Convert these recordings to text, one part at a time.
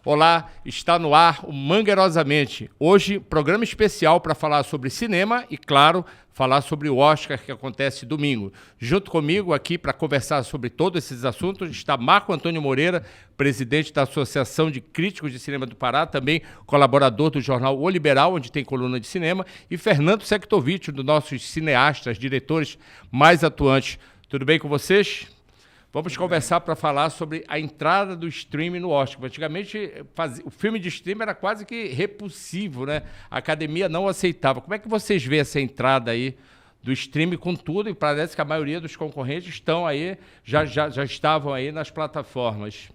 Olá, está no ar o Mangueirosamente. Hoje, programa especial para falar sobre cinema e, claro, falar sobre o Oscar que acontece domingo. Junto comigo aqui para conversar sobre todos esses assuntos está Marco Antônio Moreira, presidente da Associação de Críticos de Cinema do Pará, também colaborador do jornal O Liberal, onde tem coluna de cinema, e Fernando Sektovich, um dos nossos cineastas, diretores mais atuantes. Tudo bem com vocês? Vamos conversar para falar sobre a entrada do streaming no Oscar. Antigamente, o filme de streaming era quase que repulsivo, né? A academia não aceitava. Como é que vocês veem essa entrada aí do streaming com tudo? E parece que a maioria dos concorrentes estão aí, já estavam aí nas plataformas.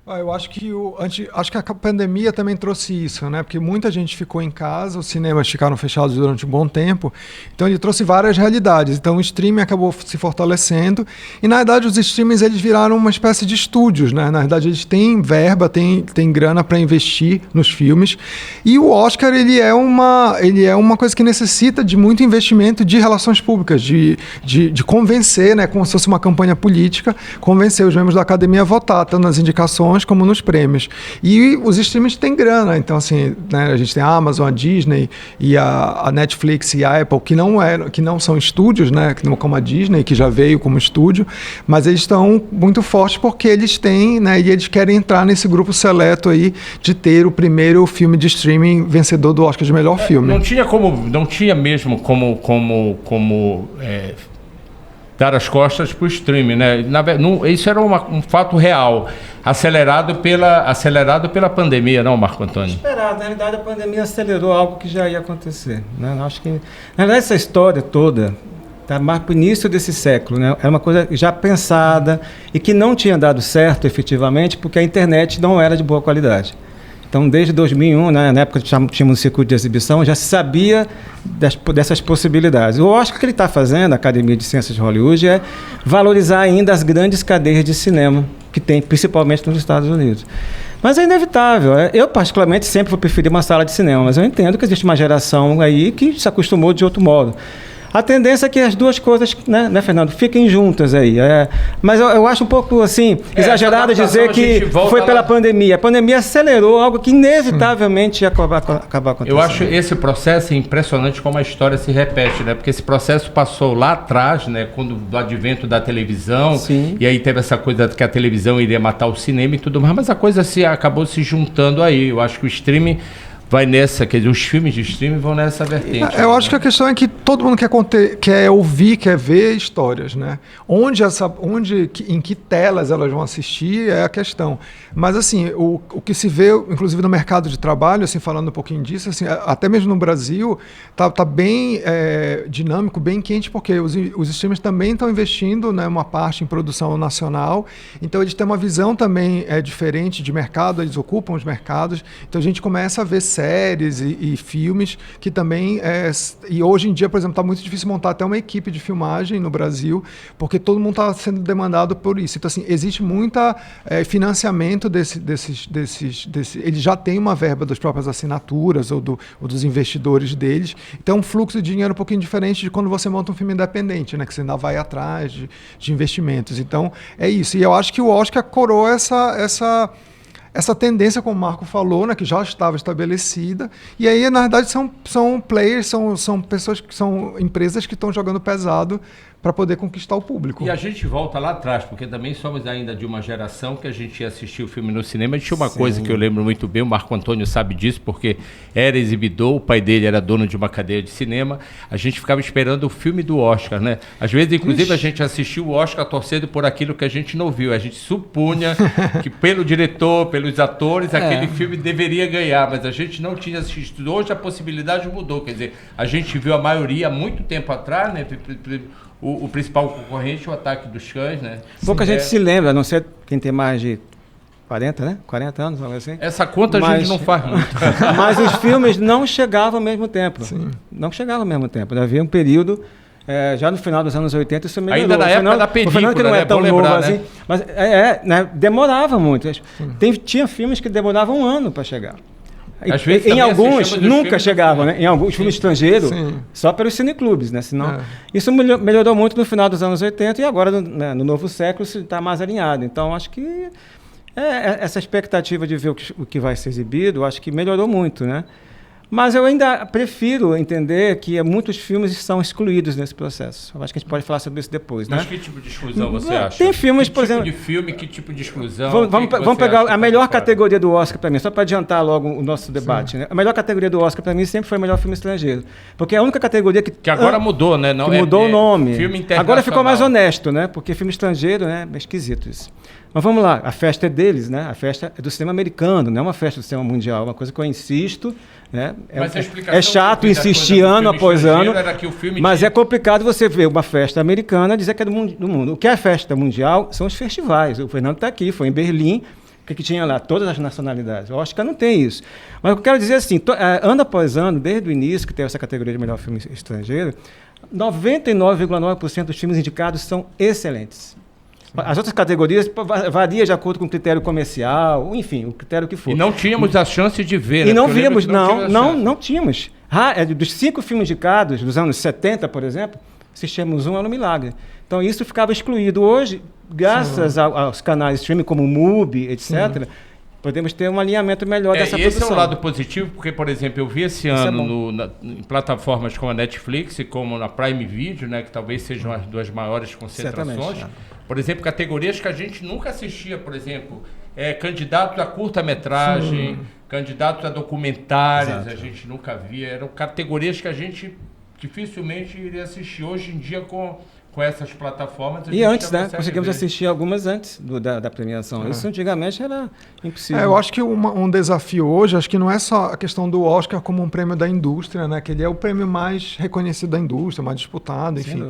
Eu acho que a pandemia também trouxe isso, né? Porque muita gente ficou em casa, os cinemas ficaram fechados durante um bom tempo, então ele trouxe várias realidades. Então o streaming acabou se fortalecendo e, na verdade, os streamings eles viraram uma espécie de estúdios, né? Na verdade, eles têm verba, têm grana para investir nos filmes. E o Oscar ele é uma coisa que necessita de muito investimento de relações públicas, de convencer, né? Como se fosse uma campanha política, convencer os membros da academia a votar, tanto nas indicações como nos prêmios. E os streams têm grana, então assim, né, a gente tem a Amazon, a Disney e a Netflix e a Apple, que não são estúdios, né, como a Disney, que já veio como estúdio, mas eles estão muito fortes porque eles têm, né, e eles querem entrar nesse grupo seleto aí de ter o primeiro filme de streaming vencedor do Oscar de melhor filme. Não tinha mesmo como dar as costas para o streaming, né? Isso era um fato real, acelerado pela pandemia, não, Marco Antônio? Esperado. Na realidade, a pandemia acelerou algo que já ia acontecer, né? Eu acho que, na realidade, essa história toda está mais para o início desse século, né? Era uma coisa já pensada e que não tinha dado certo efetivamente porque a internet não era de boa qualidade. Então, desde 2001, né, na época que tínhamos um circuito de exibição, já se sabia dessas possibilidades. O Oscar que ele está fazendo, a Academia de Ciências de Hollywood, é valorizar ainda as grandes cadeias de cinema que tem, principalmente nos Estados Unidos. Mas é inevitável. Eu, particularmente, sempre vou preferir uma sala de cinema, mas eu entendo que existe uma geração aí que se acostumou de outro modo. A tendência é que as duas coisas, né, Fernando, fiquem juntas aí. Mas eu acho um pouco, assim, exagerado dizer que foi pela pandemia. A pandemia acelerou algo que inevitavelmente ia acabar acontecendo. Eu acho esse processo impressionante como a história se repete, né? Porque esse processo passou lá atrás, né, do advento da televisão. Sim. E aí teve essa coisa que a televisão iria matar o cinema e tudo mais, mas a coisa acabou se juntando aí. Eu acho que o streaming vai nessa, quer dizer, os filmes de streaming vão nessa vertente. Eu acho que a questão é que todo mundo quer ouvir, quer ver histórias, né? Em que telas elas vão assistir é a questão. Mas, assim, o que se vê, inclusive no mercado de trabalho, assim, falando um pouquinho disso, assim, até mesmo no Brasil, tá bem dinâmico, bem quente, porque os streamers também estão investindo, né, uma parte em produção nacional, então eles têm uma visão também diferente de mercado, eles ocupam os mercados, então a gente começa a ver séries e filmes que também e hoje em dia, por exemplo, está muito difícil montar até uma equipe de filmagem no Brasil, porque todo mundo está sendo demandado por isso. Então, assim, existe muito financiamento eles já têm uma verba das próprias assinaturas ou dos investidores deles, então é um fluxo de dinheiro um pouquinho diferente de quando você monta um filme independente, né, que você ainda vai atrás de investimentos. Então, é isso. E eu acho que o Oscar coroa essa tendência, como o Marco falou, né, que já estava estabelecida, e aí, na verdade, são players, são pessoas que são empresas que estão jogando pesado para poder conquistar o público. E a gente volta lá atrás, porque também somos ainda de uma geração que a gente ia assistir o filme no cinema. Tinha uma coisa que eu lembro muito bem, o Marco Antônio sabe disso, porque era exibidor, o pai dele era dono de uma cadeia de cinema, a gente ficava esperando o filme do Oscar, né? Às vezes, inclusive, a gente assistiu o Oscar torcendo por aquilo que a gente não viu. A gente supunha que pelo diretor, pelos atores, aquele filme deveria ganhar, mas a gente não tinha assistido. Hoje a possibilidade mudou, quer dizer, a gente viu a maioria há muito tempo atrás, né? O principal concorrente, o Ataque dos Cães, né? Pouca gente se lembra, a não ser quem tem mais de 40, né? 40 anos, algo assim. Essa conta a gente não faz muito. Mas os filmes não chegavam ao mesmo tempo. Sim. Não chegavam ao mesmo tempo. Havia um período, já no final dos anos 80, isso melhorou. Ainda na época da película, o Fernando que não é tão novo assim, né? mas né? Demorava muito. Tinha filmes que demoravam um ano para chegar. Em alguns nunca chegavam, né? Em alguns filmes estrangeiros, só pelos cineclubes, né? Senão, isso melhorou muito no final dos anos 80 e agora no novo século está mais alinhado. Então, acho que essa expectativa de ver o que vai ser exibido, eu acho que melhorou muito, né? Mas eu ainda prefiro entender que muitos filmes são excluídos nesse processo. Eu acho que a gente pode falar sobre isso depois, Mas né? que tipo de exclusão você acha? Tem filmes, por exemplo... exemplo... Que tipo de filme, que tipo de exclusão? Vamos pegar a melhor categoria do Oscar para mim, só para adiantar logo o nosso debate, né? A melhor categoria do Oscar para mim sempre foi o melhor filme estrangeiro. Porque é a única categoria que agora mudou, né? Não, que mudou o nome. Filme internacional. Agora ficou mais honesto, né? Porque filme estrangeiro, né? É esquisito isso. Mas vamos lá, a festa é deles, né? A festa é do cinema americano, não é uma festa do cinema mundial, é uma coisa que eu insisto, né? É chato insistir ano após ano, mas é complicado você ver uma festa americana e dizer que é do mundo. O que é festa mundial são os festivais. O Fernando está aqui, foi em Berlim, que tinha lá todas as nacionalidades. Eu acho que não tem isso. Mas eu quero dizer assim, ano após ano, desde o início, que teve essa categoria de melhor filme estrangeiro, 99,9% dos filmes indicados são excelentes. As outras categorias varia de acordo com o critério comercial, enfim, o critério que for. E não tínhamos a chance de ver, né? E não víamos, não tínhamos. Dos 5 filmes indicados, dos anos 70, por exemplo, assistimos um, era um milagre. Então isso ficava excluído. Hoje, graças aos canais streaming como o MUBI, etc., podemos ter um alinhamento melhor dessa produção. Esse é o lado positivo, porque, por exemplo, eu vi esse ano em plataformas como a Netflix e como na Prime Video, né, que talvez sejam as duas maiores concentrações. Por exemplo, categorias que a gente nunca assistia, por exemplo, candidatos a curta-metragem, candidatos a documentários, a gente nunca via. Eram categorias que a gente dificilmente iria assistir hoje em dia com essas plataformas. E antes, né? Conseguimos assistir algumas antes da premiação. Isso antigamente era impossível. Eu acho que um desafio hoje, acho que não é só a questão do Oscar como um prêmio da indústria, né? Que ele é o prêmio mais reconhecido da indústria, mais disputado, enfim.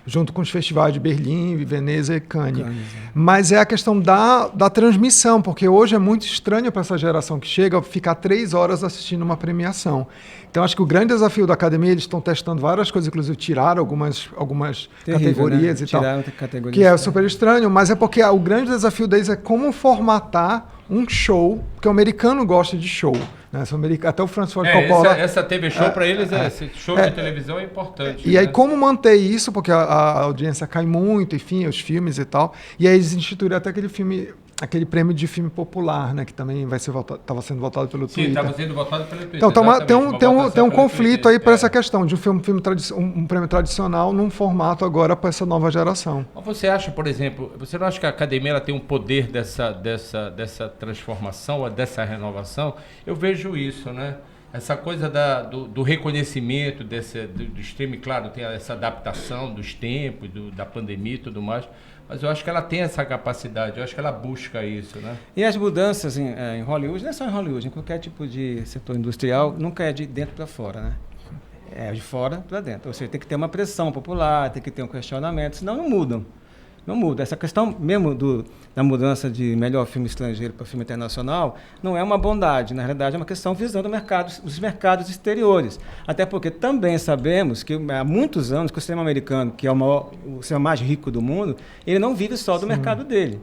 Junto com os festivais de Berlim, Veneza e Cannes. Mas é a questão da transmissão, porque hoje é muito estranho para essa geração que chega ficar 3 horas assistindo uma premiação. Então, acho que o grande desafio da academia, eles estão testando várias coisas, inclusive tiraram algumas categorias, né? E tal, que é super estranho, mas é porque o grande desafio deles é como formatar um show, porque o americano gosta de show. Né? Até o Francis Ford Coppola... Essa TV show para eles, esse show de televisão é importante. E aí, como manter isso, porque a audiência cai muito, enfim, os filmes e tal, e aí eles instituíram até aquele prêmio de filme popular, né, que também estava sendo votado pelo Twitter. Sim, estava sendo votado pelo Twitter. Então tem um conflito aí para essa questão de um prêmio tradicional num formato agora para essa nova geração. Mas você acha, por exemplo, você não acha que a academia ela tem um poder dessa transformação, dessa renovação? Eu vejo isso, né? Essa coisa do reconhecimento do streaming, claro, tem essa adaptação dos tempos, da pandemia e tudo mais, mas eu acho que ela tem essa capacidade, eu acho que ela busca isso, né? E as mudanças em Hollywood, não é só em Hollywood, em qualquer tipo de setor industrial, nunca é de dentro para fora, né? É de fora para dentro. Ou seja, tem que ter uma pressão popular, tem que ter um questionamento, senão não mudam. Não muda. Essa questão mesmo da mudança de melhor filme estrangeiro para filme internacional não é uma bondade. Na realidade, é uma questão visando os mercados exteriores. Até porque também sabemos que há muitos anos que o cinema americano, que é o cinema mais rico do mundo, ele não vive só do mercado dele.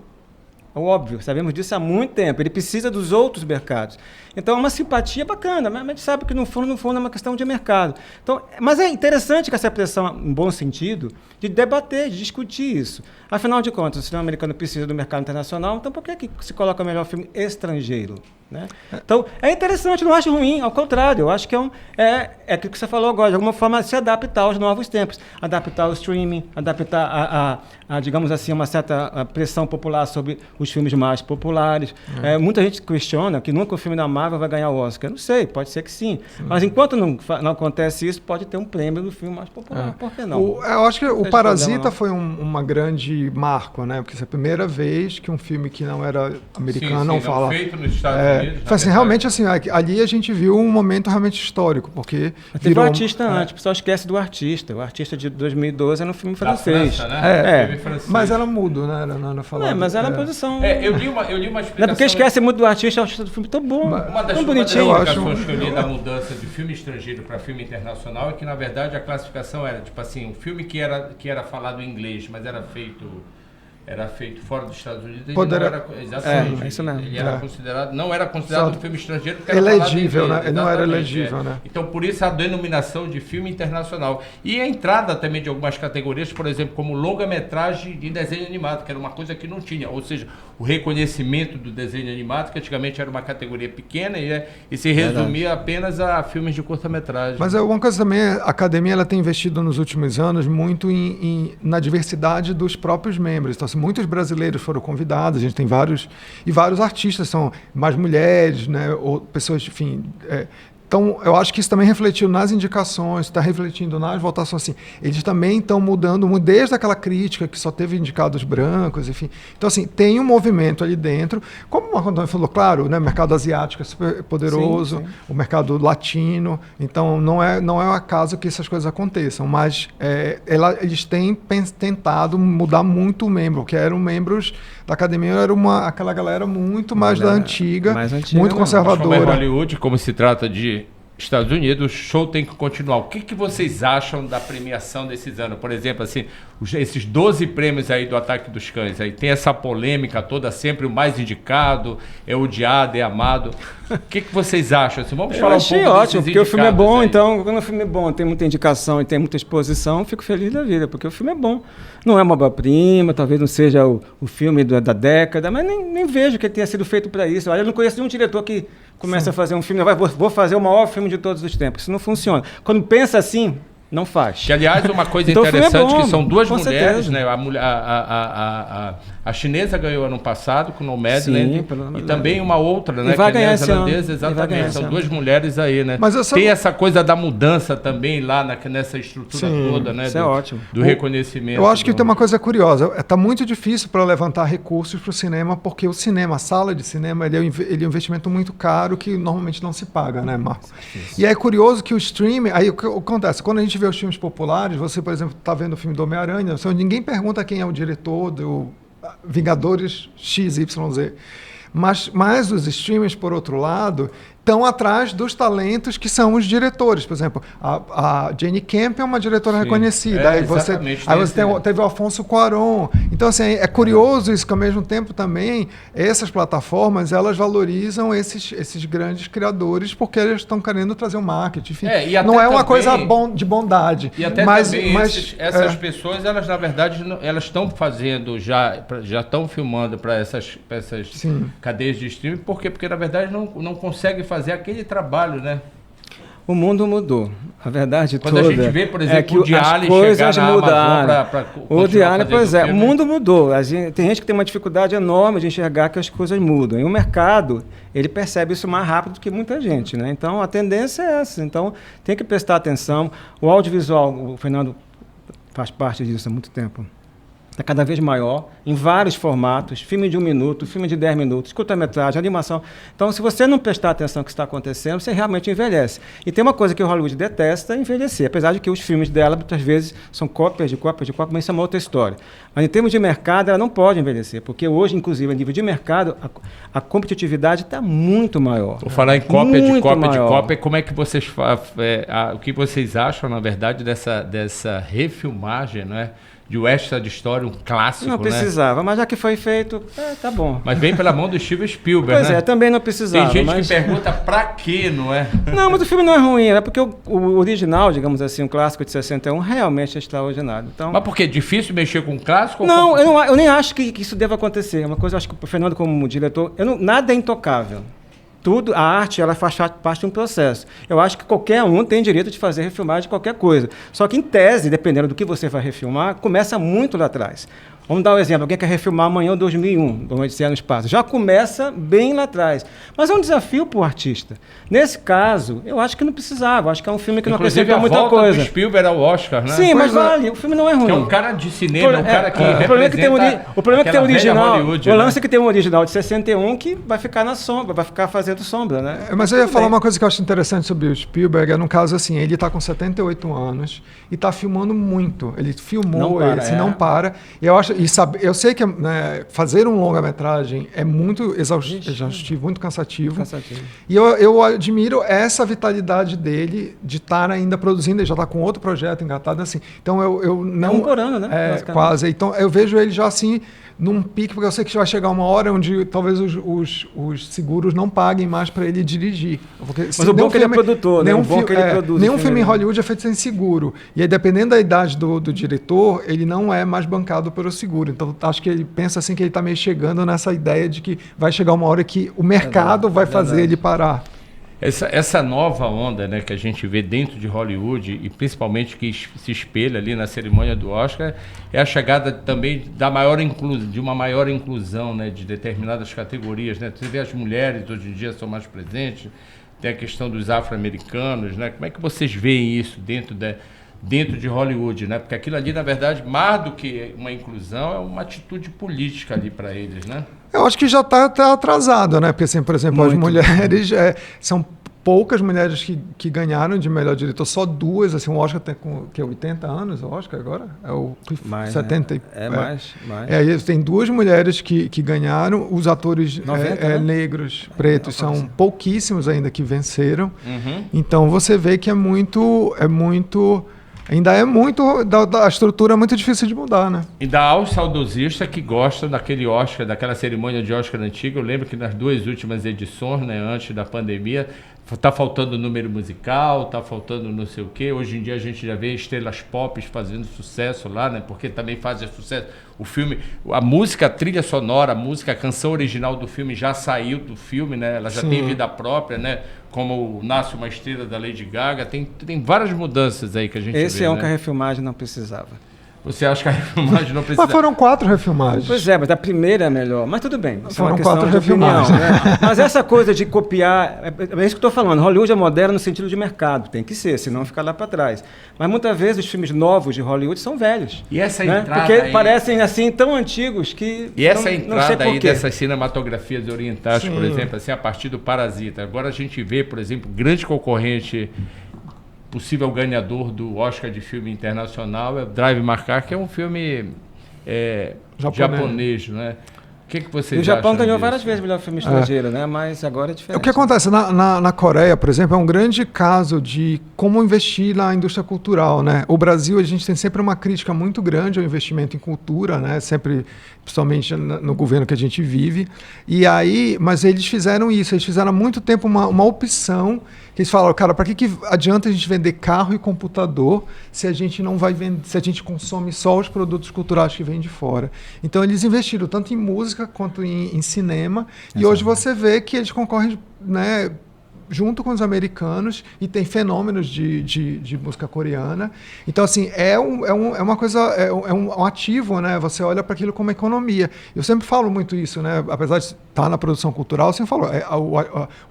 É óbvio, sabemos disso há muito tempo. Ele precisa dos outros mercados. Então, é uma simpatia bacana, mas a gente sabe que no fundo é uma questão de mercado. Então, mas é interessante que essa pressão, em bom sentido, de debater, de discutir isso. Afinal de contas, o cinema americano precisa do mercado internacional, então por que se coloca melhor filme estrangeiro? Né? Então, é interessante, não acho ruim, ao contrário, eu acho que é aquilo que você falou agora, de alguma forma se adaptar aos novos tempos, adaptar ao streaming, adaptar digamos assim, uma certa pressão popular sobre os filmes mais populares. Muita gente questiona que nunca o filme da Marvel vai ganhar o Oscar. Eu não sei, pode ser que sim. Mas enquanto não acontece isso, pode ter um prêmio do filme mais popular. Por que não? Eu acho que o Parasita foi uma grande marco, né? Porque é a primeira vez que um filme que não era americano não fala... feito nos Estados Unidos. Assim, realmente, assim, ali a gente viu um momento realmente histórico, porque... Teve um artista antes, o pessoal esquece do artista. O artista de 2012 era um filme francês. França, né? Mas era mudo, né? Não falava. Mas era a posição... Eu li uma explicação... Não é porque esquece muito do artista, o artista do filme tão bom, tão bonitinho. Uma das explicações que eu li da mudança de filme estrangeiro para filme internacional é que, na verdade, a classificação era, tipo assim, um filme que era falado em inglês, mas era feito era feito fora dos Estados Unidos, ele Poderia... não era, exatamente, isso mesmo. ele era considerado, não era considerado um filme estrangeiro porque era elegível, falado em inglês, né? Não era elegível, né? Então, por isso a denominação de filme internacional. E a entrada também de algumas categorias, por exemplo, como longa-metragem de desenho animado, que era uma coisa que não tinha, ou seja, o reconhecimento do desenho animado, que antigamente era uma categoria pequena e se resumia apenas a filmes de curta-metragem. Mas uma coisa também, a academia ela tem investido nos últimos anos muito na diversidade dos próprios membros. Então, assim, muitos brasileiros foram convidados, a gente tem vários artistas, são mais mulheres, né, ou pessoas, enfim... Então, eu acho que isso também refletiu nas indicações, está refletindo nas votações. Assim, eles também estão mudando, desde aquela crítica que só teve indicados brancos, enfim. Então, assim, tem um movimento ali dentro. Como o Marco Antônio falou, claro, né, o mercado asiático é super poderoso, sim. O mercado latino. Então, não é um acaso que essas coisas aconteçam. Mas eles têm tentado mudar muito o membro, que eram membros da academia, era aquela galera muito mais da antiga, muito conservadora. Mas Hollywood, como se trata de Estados Unidos, o show tem que continuar. O que vocês acham da premiação desses anos? Por exemplo, assim, esses 12 prêmios aí do Ataque dos Cães, aí tem essa polêmica toda, sempre o mais indicado, é odiado, é amado. O que vocês acham? Assim, vamos falar um pouco ótimo, porque o filme é bom, aí. Então, quando o filme é bom, tem muita indicação e tem muita exposição, eu fico feliz da vida, porque o filme é bom. Não é uma obra-prima, talvez não seja o filme da década, mas nem vejo que ele tenha sido feito para isso. Eu não conheço nenhum diretor que começa a fazer um filme, vou fazer o maior filme de todos os tempos. Isso não funciona. Quando pensa assim, não faz. Que, aliás, uma coisa então, interessante, bom, que são duas mulheres, certeza. né? A chinesa ganhou ano passado com o Nomadland e também uma outra, né? E vai ganhar esse ano. Exatamente. São duas mulheres aí, né? Mas tem essa coisa da mudança também lá nessa estrutura toda, né? Isso é ótimo. Do reconhecimento. Eu acho que tem uma coisa curiosa. Está muito difícil para levantar recursos para o cinema, porque o cinema, a sala de cinema, ele é um investimento muito caro que normalmente não se paga, né, Marco? E é curioso que o streaming... Aí o que acontece? Quando a gente vê os filmes populares, você, por exemplo, está vendo o filme do Homem-Aranha, ninguém pergunta quem é o diretor do Vingadores XYZ. Mas os streamers, por outro lado, estão atrás dos talentos que são os diretores. Por exemplo, a Jane Camp é uma diretora reconhecida. Aí você teve o Afonso Cuarón. Então, assim, é curioso isso, que ao mesmo tempo também, essas plataformas, elas valorizam esses grandes criadores porque eles estão querendo trazer um marketing. Enfim, não é uma coisa de bondade. E até também essas pessoas, elas, na verdade, elas estão fazendo, já estão filmando para essas cadeias de streaming, porque na verdade, não conseguem fazer aquele trabalho, né? O mundo mudou. A verdade Quando a gente vê, por exemplo, o Diário chegar na Amazon para o Diário, pois é, o mundo mudou. Tem gente que tem uma dificuldade enorme de enxergar que as coisas mudam. E o mercado, ele percebe isso mais rápido que muita gente, né? Então, a tendência é essa. Então, tem que prestar atenção. O audiovisual, o Fernando faz parte disso há muito tempo. Está cada vez maior, em vários formatos, filme de 1 minuto, filme de 10 minutos, curta-metragem, animação. Então, se você não prestar atenção no que está acontecendo, você realmente envelhece. E tem uma coisa que o Hollywood detesta, envelhecer. Apesar de que os filmes dela, muitas vezes, são cópias de cópias, mas isso é uma outra história. Mas, em termos de mercado, ela não pode envelhecer, porque hoje, inclusive, a nível de mercado, a competitividade está muito maior. Vou falar em cópia de cópia, como é que vocês o que vocês acham, na verdade, dessa refilmagem, não é? De West Side Story, um clássico, não precisava, né? Mas já que foi feito, tá bom. Mas vem pela mão do Steven Spielberg, pois né? Pois também não precisava. Tem gente que pergunta pra quê, não é? Não, mas o filme não é ruim, é porque o original, digamos assim, um clássico de 61, realmente é extraordinário. Então... Mas por quê? Difícil mexer com um clássico? Não, eu nem acho que isso deva acontecer. Uma coisa, eu acho que o Fernando, como diretor, nada é intocável. Tudo, a arte, ela faz parte de um processo. Eu acho que qualquer um tem direito de fazer refilmagem de qualquer coisa. Só que, em tese, dependendo do que você vai refilmar, começa muito lá atrás. Vamos dar um exemplo. Alguém quer refilmar Amanhã 2001, do Odisseia no Espaço. Já começa bem lá atrás. Mas é um desafio para o artista. Nesse caso, eu acho que não precisava. Acho que é um filme que não acrescenta muita coisa. Inclusive, a volta do Spielberg ao Oscar, né? Sim, mas vale. O filme não é ruim. Que é um cara de cinema, um cara que o problema é que tem o original. O lance é que tem um original de 61 que vai ficar na sombra, vai ficar fazendo sombra, né? Mas eu ia falar uma coisa que eu acho interessante sobre o Spielberg. No caso, assim, ele está com 78 anos e está filmando muito. Ele filmou, não para. Eu sei que fazer um longa-metragem é muito exaustivo, muito cansativo. E eu admiro essa vitalidade dele de estar ainda produzindo. Ele já está com outro projeto engatado assim. Então eu não. É um por ano, né? Quase. Então eu vejo ele já assim num pique, porque eu sei que vai chegar uma hora onde talvez os seguros não paguem mais para ele dirigir. Porque, mas o bom é que ele é produtor, né? Nenhum filme em Hollywood é feito sem seguro. E aí, dependendo da idade do diretor, ele não é mais bancado pelo seguro. Então, acho que ele pensa assim que ele está meio chegando nessa ideia de que vai chegar uma hora que o mercado vai fazer ele parar. Essa nova onda, né, que a gente vê dentro de Hollywood e principalmente que se espelha ali na cerimônia do Oscar é a chegada também de uma maior inclusão, né, de determinadas categorias, né? Você vê as mulheres hoje em dia são mais presentes, tem a questão dos afro-americanos, né? Como é que vocês veem isso dentro de Hollywood, né? Porque aquilo ali, na verdade, mais do que uma inclusão, é uma atitude política ali para eles, né? Eu acho que já está atrasado, né? Porque, assim, por exemplo, as mulheres são poucas mulheres que ganharam de melhor diretor, só 2, assim, o Oscar tem que é 80 anos, o Oscar agora? É o mais, 70 né? Mais. Aí tem 2 mulheres que ganharam, os atores 90, né? negros, pretos, são pouquíssimos ainda que venceram. Então você vê que ainda é muito, a estrutura é muito difícil de mudar, né? Ainda há os saudosistas que gostam daquele Oscar, daquela cerimônia de Oscar antiga. Eu lembro que nas 2 últimas edições, né, antes da pandemia, tá faltando número musical, tá faltando não sei o quê. Hoje em dia a gente já vê estrelas pop fazendo sucesso lá, né? Porque também fazem sucesso. O filme, a música, a trilha sonora, a canção original do filme já saiu do filme, né? Ela já tem vida própria, né? Como Nasce uma Estrela da Lady Gaga. Tem várias mudanças aí que a gente vê. Esse é um que a refilmagem não precisava. Você acha que a refilmagem não precisa... Mas foram 4 refilmagens. Pois é, mas a primeira é melhor. Mas tudo bem. Foram 4 refilmagens. Opinião, né? Mas essa coisa de copiar... É isso que eu estou falando. Hollywood é moderno no sentido de mercado. Tem que ser, senão fica lá para trás. Mas muitas vezes os filmes novos de Hollywood são velhos. E essa né? entrada Porque aí... parecem assim tão antigos que... E essa entrada aí dessas dessas cinematografias orientais, por exemplo, assim, a partir do Parasita. Agora a gente vê, por exemplo, grande concorrente... possível ganhador do Oscar de filme internacional é Drive My Car, que é um filme japonês, né? O que vocês acham? O Japão ganhou disso? Várias vezes o melhor filme estrangeiro, né? Mas agora é diferente. O que acontece na Coreia, por exemplo, é um grande caso de como investir na indústria cultural, né? O Brasil, a gente tem sempre uma crítica muito grande ao investimento em cultura, né? Sempre, principalmente no governo que a gente vive. E aí, mas eles fizeram isso, eles fizeram há muito tempo uma opção que eles falaram, cara, para que adianta a gente vender carro e computador se a gente não vai vender, se a gente consome só os produtos culturais que vêm de fora? Então eles investiram tanto em música quanto em cinema. E hoje você vê que eles concorrem, né, junto com os americanos, e tem fenômenos de música coreana. Então, assim, é uma coisa, é um ativo, né? Você olha para aquilo como economia. Eu sempre falo muito isso, né? Apesar de estar na produção cultural, eu sempre falo,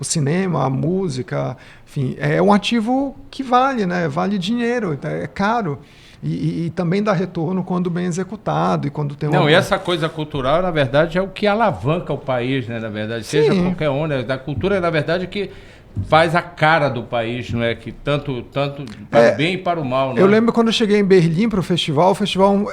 o cinema, a música, enfim, é um ativo que vale, né? Vale dinheiro, é caro. E também dá retorno quando bem executado e quando tem uma... Não, e essa coisa cultural, na verdade, é o que alavanca o país, né? Na verdade, seja qualquer onda. Da cultura, na verdade, que faz a cara do país, não é? Que tanto para o bem e para o mal, né? Eu lembro quando eu cheguei em Berlim para o festival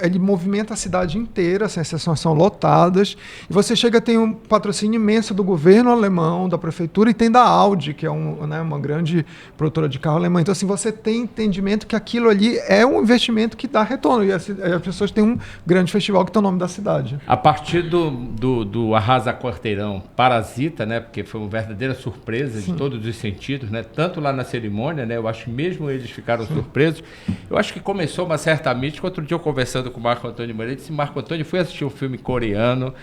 ele movimenta a cidade inteira, as sessões são lotadas, e você chega, tem um patrocínio imenso do governo alemão, da prefeitura, e tem da Audi, que é uma grande produtora de carro alemã. Então, assim, você tem entendimento que aquilo ali é um investimento que dá retorno, e as pessoas têm um grande festival que tem o nome da cidade. A partir do Arrasa Quarteirão, Parasita, né? Porque foi uma verdadeira surpresa de todos os sentidos, né? Tanto lá na cerimônia, né? Eu acho que mesmo eles ficaram surpresos. Eu acho que começou uma certa mística. Outro dia eu conversando com o Marco Antônio Moreira, disse: Marco Antônio, fui assistir um filme coreano.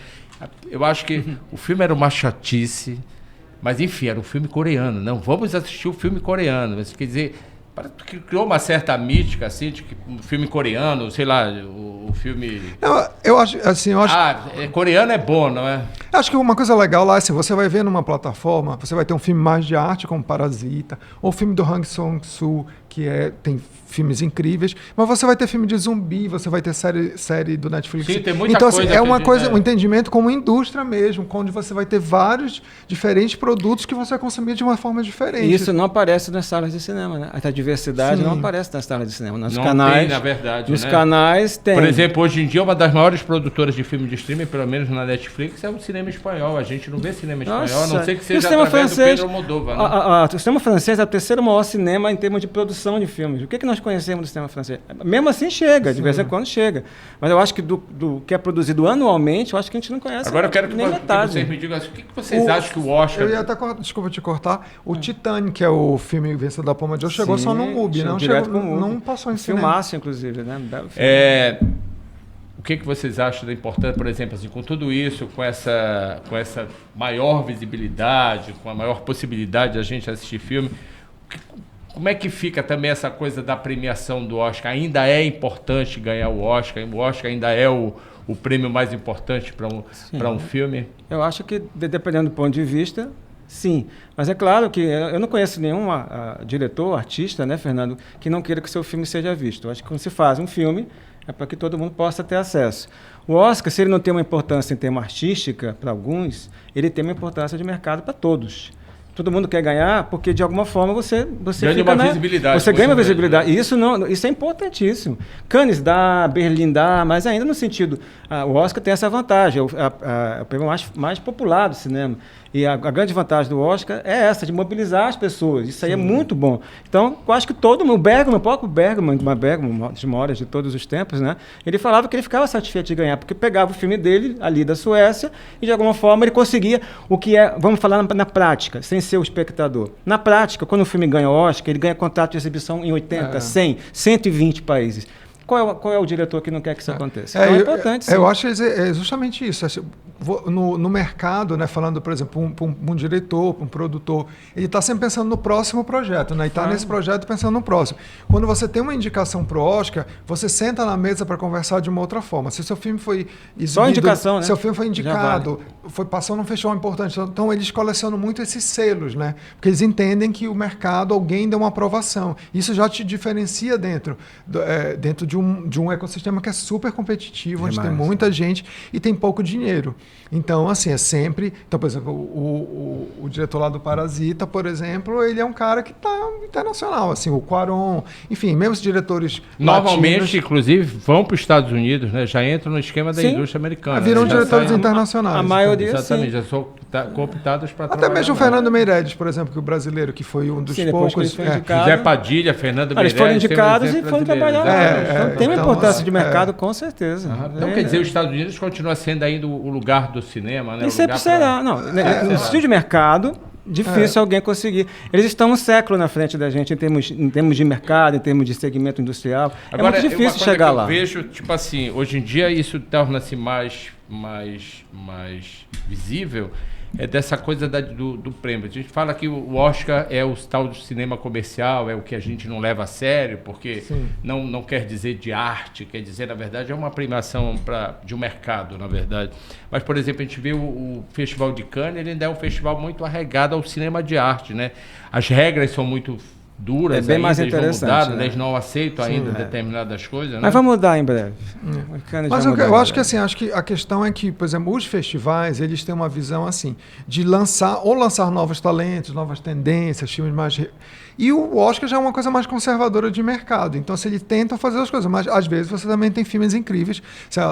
Eu acho que o filme era uma chatice, mas enfim, era um filme coreano. Não, vamos assistir o filme coreano. Mas, quer dizer, criou uma certa mística, assim, de que um filme coreano, sei lá, o filme... Eu acho... coreano é bom, não é? Acho que uma coisa legal lá, assim, você vai ver numa plataforma, você vai ter um filme mais de arte, como Parasita, ou o filme do Hang Sang-soo, que tem filmes incríveis, mas você vai ter filme de zumbi, você vai ter série do Netflix. Sim, tem muita então, coisa. Assim, é uma coisa, um entendimento como indústria mesmo, onde você vai ter vários diferentes produtos que você vai consumir de uma forma diferente. E isso não aparece nas salas de cinema, né? A diversidade não aparece nas salas de cinema. Nos canais, tem, na verdade. Canais tem. Por exemplo, hoje em dia, uma das maiores produtoras de filme de streaming, pelo menos na Netflix, é o cinema cinema espanhol. A gente não vê cinema Nossa. espanhol, a não ser que E o seja cinema através do francês, Pedro Almodóvar, né? o cinema francês é o terceiro maior cinema em termos de produção de filmes. O que nós conhecemos do cinema francês? Mesmo assim chega, de vez em quando chega. Mas eu acho que do que é produzido anualmente, eu acho que a gente não conhece. Agora eu quero que nem metade. vocês me digam, o que vocês acham que o Oscar... Eu ia até, desculpa te cortar, o Titanic, que é o filme vencedor da Palma de Ouro, chegou só no MUBI, não direto chegou, pro MUBI. não passou em cinema. Filmaço, inclusive, né? Um belo filme. O que vocês acham da importância, por exemplo, assim, com tudo isso, com essa maior visibilidade, com a maior possibilidade de a gente assistir filme, como é que fica também essa coisa da premiação do Oscar? Ainda é importante ganhar o Oscar ainda é o prêmio mais importante para um filme? Eu acho que, dependendo do ponto de vista, sim. Mas é claro que eu não conheço nenhum diretor, artista, né, Fernando, que não queira que o seu filme seja visto. Eu acho que quando se faz um filme, é para que todo mundo possa ter acesso. O Oscar, se ele não tem uma importância em termos artística para alguns, ele tem uma importância de mercado para todos. Todo mundo quer ganhar porque, de alguma forma, você ganha fica uma visibilidade. Você ganha uma visibilidade. E isso é importantíssimo. Cannes dá, Berlim dá, mas ainda no sentido... o Oscar tem essa vantagem, é o prêmio mais popular do cinema. E a grande vantagem do Oscar é essa, de mobilizar as pessoas. Isso aí é muito bom. Então, eu acho que todo mundo... O próprio Bergman, dos maiores de todos os tempos, né? Ele falava que ele ficava satisfeito de ganhar, porque pegava o filme dele, ali da Suécia, e de alguma forma ele conseguia o que é... Vamos falar na prática, sem ser o espectador. Na prática, quando o filme ganha o Oscar, ele ganha contrato de exibição em 80, 100, 120 países. Qual é o diretor que não quer que isso aconteça? Então é importante, sim. Eu acho que é justamente isso. No mercado, né, falando, por exemplo, um diretor, um produtor, ele está sempre pensando no próximo projeto, né? E está nesse projeto pensando no próximo. Quando você tem uma indicação para o Oscar, você senta na mesa para conversar de uma outra forma. Se o seu filme foi exibido, só indicação, né? Seu filme foi indicado, passou num festival importante. Então, eles colecionam muito esses selos, né? Porque eles entendem que o mercado, alguém deu uma aprovação. Isso já te diferencia dentro de um ecossistema que é super competitivo, onde tem muita gente e tem pouco dinheiro. Então, assim, é sempre... Então, por exemplo, o diretor lá do Parasita, por exemplo, ele é um cara que está internacional, assim, o Cuarón, enfim, mesmo os diretores normalmente, latinos, inclusive, vão para os Estados Unidos, né? Já entram no esquema da indústria americana. Viram né? diretores internacionais. A maioria, exatamente, sim. já são cooptados para Até mesmo o Fernando Meirelles, por exemplo, que o brasileiro, que foi um dos poucos... José Padilha, Fernando Meirelles... Eles foram indicados e foram trabalhar lá. Então, tem uma importância de mercado, com certeza. Então, quer dizer, os Estados Unidos continua sendo ainda o lugar do cinema, né? E sempre será. No sentido de mercado, difícil alguém conseguir. Eles estão um século na frente da gente em termos de mercado, em termos de segmento industrial. Agora, é muito difícil chegar lá. Eu vejo, tipo assim, hoje em dia isso torna-se mais visível, dessa coisa do prêmio. A gente fala que o Oscar é o tal do cinema comercial, é o que a gente não leva a sério, porque não quer dizer de arte, quer dizer, na verdade, é uma premiação de um mercado, na verdade. Mas, por exemplo, a gente vê o Festival de Cannes, ele ainda é um festival muito arregado ao cinema de arte, né? As regras são muito duras, é bem mais eles interessante, não mudaram, né? Eles não aceitam ainda determinadas coisas. Mas né? vai mudar em breve. Mas eu acho que assim, acho que a questão é que, por exemplo, os festivais, eles têm uma visão assim, de lançar novos talentos, novas tendências, filmes mais... E o Oscar já é uma coisa mais conservadora de mercado. Então, se eles tentam fazer as coisas, mas às vezes você também tem filmes incríveis.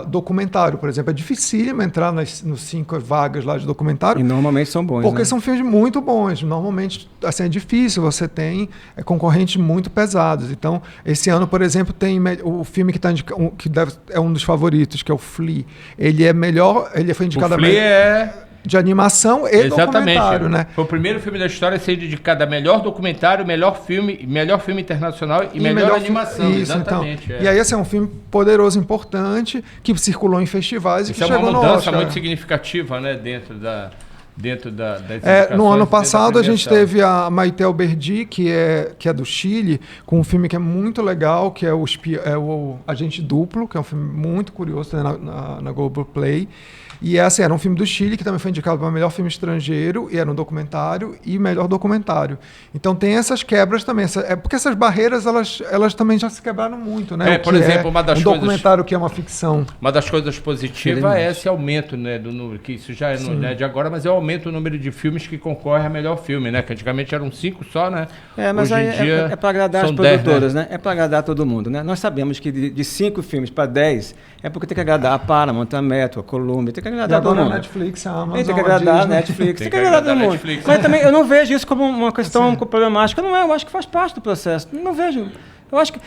Documentário, por exemplo, é dificílimo entrar nos 5 vagas lá de documentário. E normalmente são bons, porque né? são filmes muito bons. Normalmente, assim, é difícil. Você tem concorrentes muito pesados. Então, esse ano, por exemplo, tem o filme que é um dos favoritos, que é o Flea. Ele é melhor... Ele foi indicado... O Flea de animação e documentário, né? Foi o primeiro filme da história a ser dedicado a melhor documentário, melhor filme internacional e melhor animação. Isso, exatamente. Então. E aí, assim, é um filme poderoso, importante, que circulou em festivais e que chegou no Oscar. É uma mudança muito significativa, né, dentro das no ano passado a gente teve a Maite Alberdi, que é do Chile, com um filme que é muito legal, que é o Agente Duplo, que é um filme muito curioso na Globoplay. E era um filme do Chile, que também foi indicado para melhor filme estrangeiro, e era um documentário, e melhor documentário. Então tem essas quebras também. Porque essas barreiras, elas também já se quebraram muito, né? Por exemplo, uma das coisas... documentário que é uma ficção. Uma das coisas positivas é esse aumento, né, do número, que isso já não é de agora, mas aumenta o número de filmes que concorrem a melhor filme, né? Que antigamente eram 5 só, né? Mas hoje aí em dia é para agradar as produtoras, né? É para agradar todo mundo, né? Nós sabemos que de 5 filmes para 10 é porque tem que agradar a Paramount, a Metro, a Columbia, tem que Tem que E agradar todo agora a mundo. Netflix, a Amazon, Tem que agradar a Disney. Netflix, Tem tem que que agradar todo agradar a mundo. Netflix. Mas também eu não vejo isso como uma questão problemática, não é, eu acho que faz parte do processo. Não vejo. Eu acho que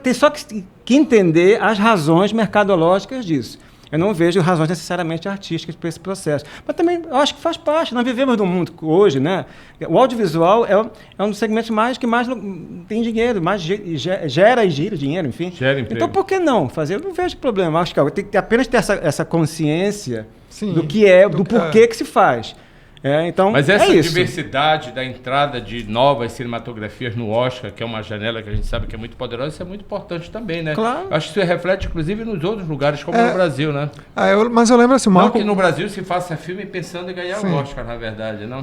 tem só que entender as razões mercadológicas disso. Eu não vejo razões necessariamente artísticas para esse processo. Mas também eu acho que faz parte. Nós vivemos num mundo hoje, né? O audiovisual é um dos segmentos que mais tem dinheiro, mais gera e gira dinheiro, enfim. Gera emprego. Então, por que não fazer? Eu não vejo problema. Acho que tem que apenas ter essa consciência Sim, do que é, do do que porquê é. que se faz. Então, Mas é essa isso. diversidade da entrada de novas cinematografias no Oscar, que é uma janela que a gente sabe que é muito poderosa, isso é muito importante também, né? Claro. Acho que isso reflete, inclusive, nos outros lugares, como no Brasil, né? Mas eu lembro assim, o Não Marco... que no Brasil se faça filme pensando em ganhar Sim. o Oscar, na verdade, não?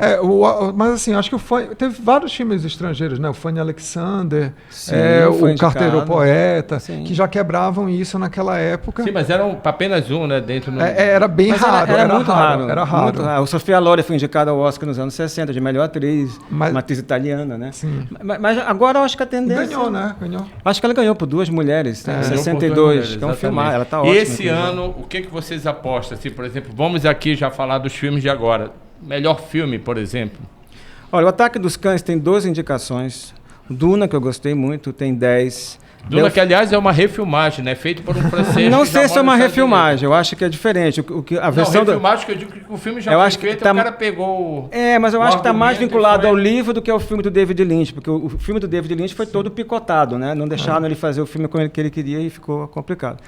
Mas assim, acho que teve vários filmes estrangeiros, né? O Fanny Alexander, Sim, foi o Carteiro indicado. Poeta, Sim. que já quebravam isso naquela época. Sim, mas era apenas um, né? Dentro do... Era bem Mas raro, era muito raro. Era raro. Muito raro. O Sofia Loren foi indicada ao Oscar nos anos 60, de melhor atriz, Mas- uma atriz italiana, né? Sim. Mas agora eu acho que a tendência... Ganhou, né? Ganhou. Acho que ela ganhou por duas mulheres, né? É. Em Ganhou por 62, duas mulheres, que é um filmar, exatamente. ela tá E ótima. esse inclusive. ano, o que vocês apostam? Assim, por exemplo, vamos aqui já falar dos filmes de agora. Melhor filme, por exemplo. Olha, o Ataque dos Cães tem 12 indicações. Duna, que eu gostei muito, tem 10. Duna, que aliás é uma refilmagem, né? Feito por um francês. Não que sei já se é mora uma nos Estados refilmagem, eu acho que é diferente. A Unidos. versão Não, do... refilmagem que eu digo que o filme já Eu foi acho que feito, tá- o cara pegou... Mas eu acho que está mais argumento vinculado foi- ao livro do que ao filme do David Lynch, porque o filme do David Lynch foi todo picotado, né? Não deixaram ele fazer o filme como que ele queria e ficou complicado.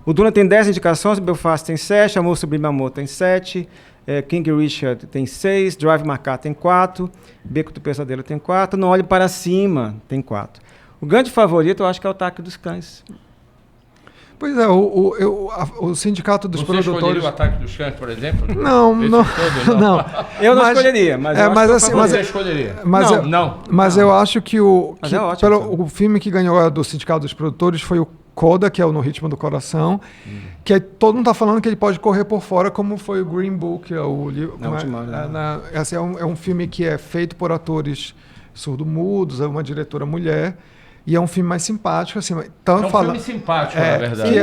O Duna tem 10 indicações, o Belfast tem 7, Amor Sublime Amor tem 7, King Richard tem 6, Drive My Car tem 4, Beco do Pesadelo tem 4, Não Olhe Para Cima tem 4. O grande favorito eu acho que é o Ataque dos Cães. Pois é, o Sindicato dos Você Produtores... escolheria o Ataque dos Cães, por exemplo? Não, Esse não, todo, não. Eu não escolheria, mas eu acho mas que é o assim, favorito. Você escolheria? Mas Não, eu, não. Mas eu acho que Mas é ótimo, sim. o filme que ganhou do Sindicato dos Produtores foi o Coda, que é o No Ritmo do Coração, que aí todo mundo está falando que ele pode correr por fora, como foi o Green Book, o livro. É um filme que é feito por atores surdo-mudos, é uma diretora mulher. E é um filme mais simpático, assim. É um filme simpático, na verdade.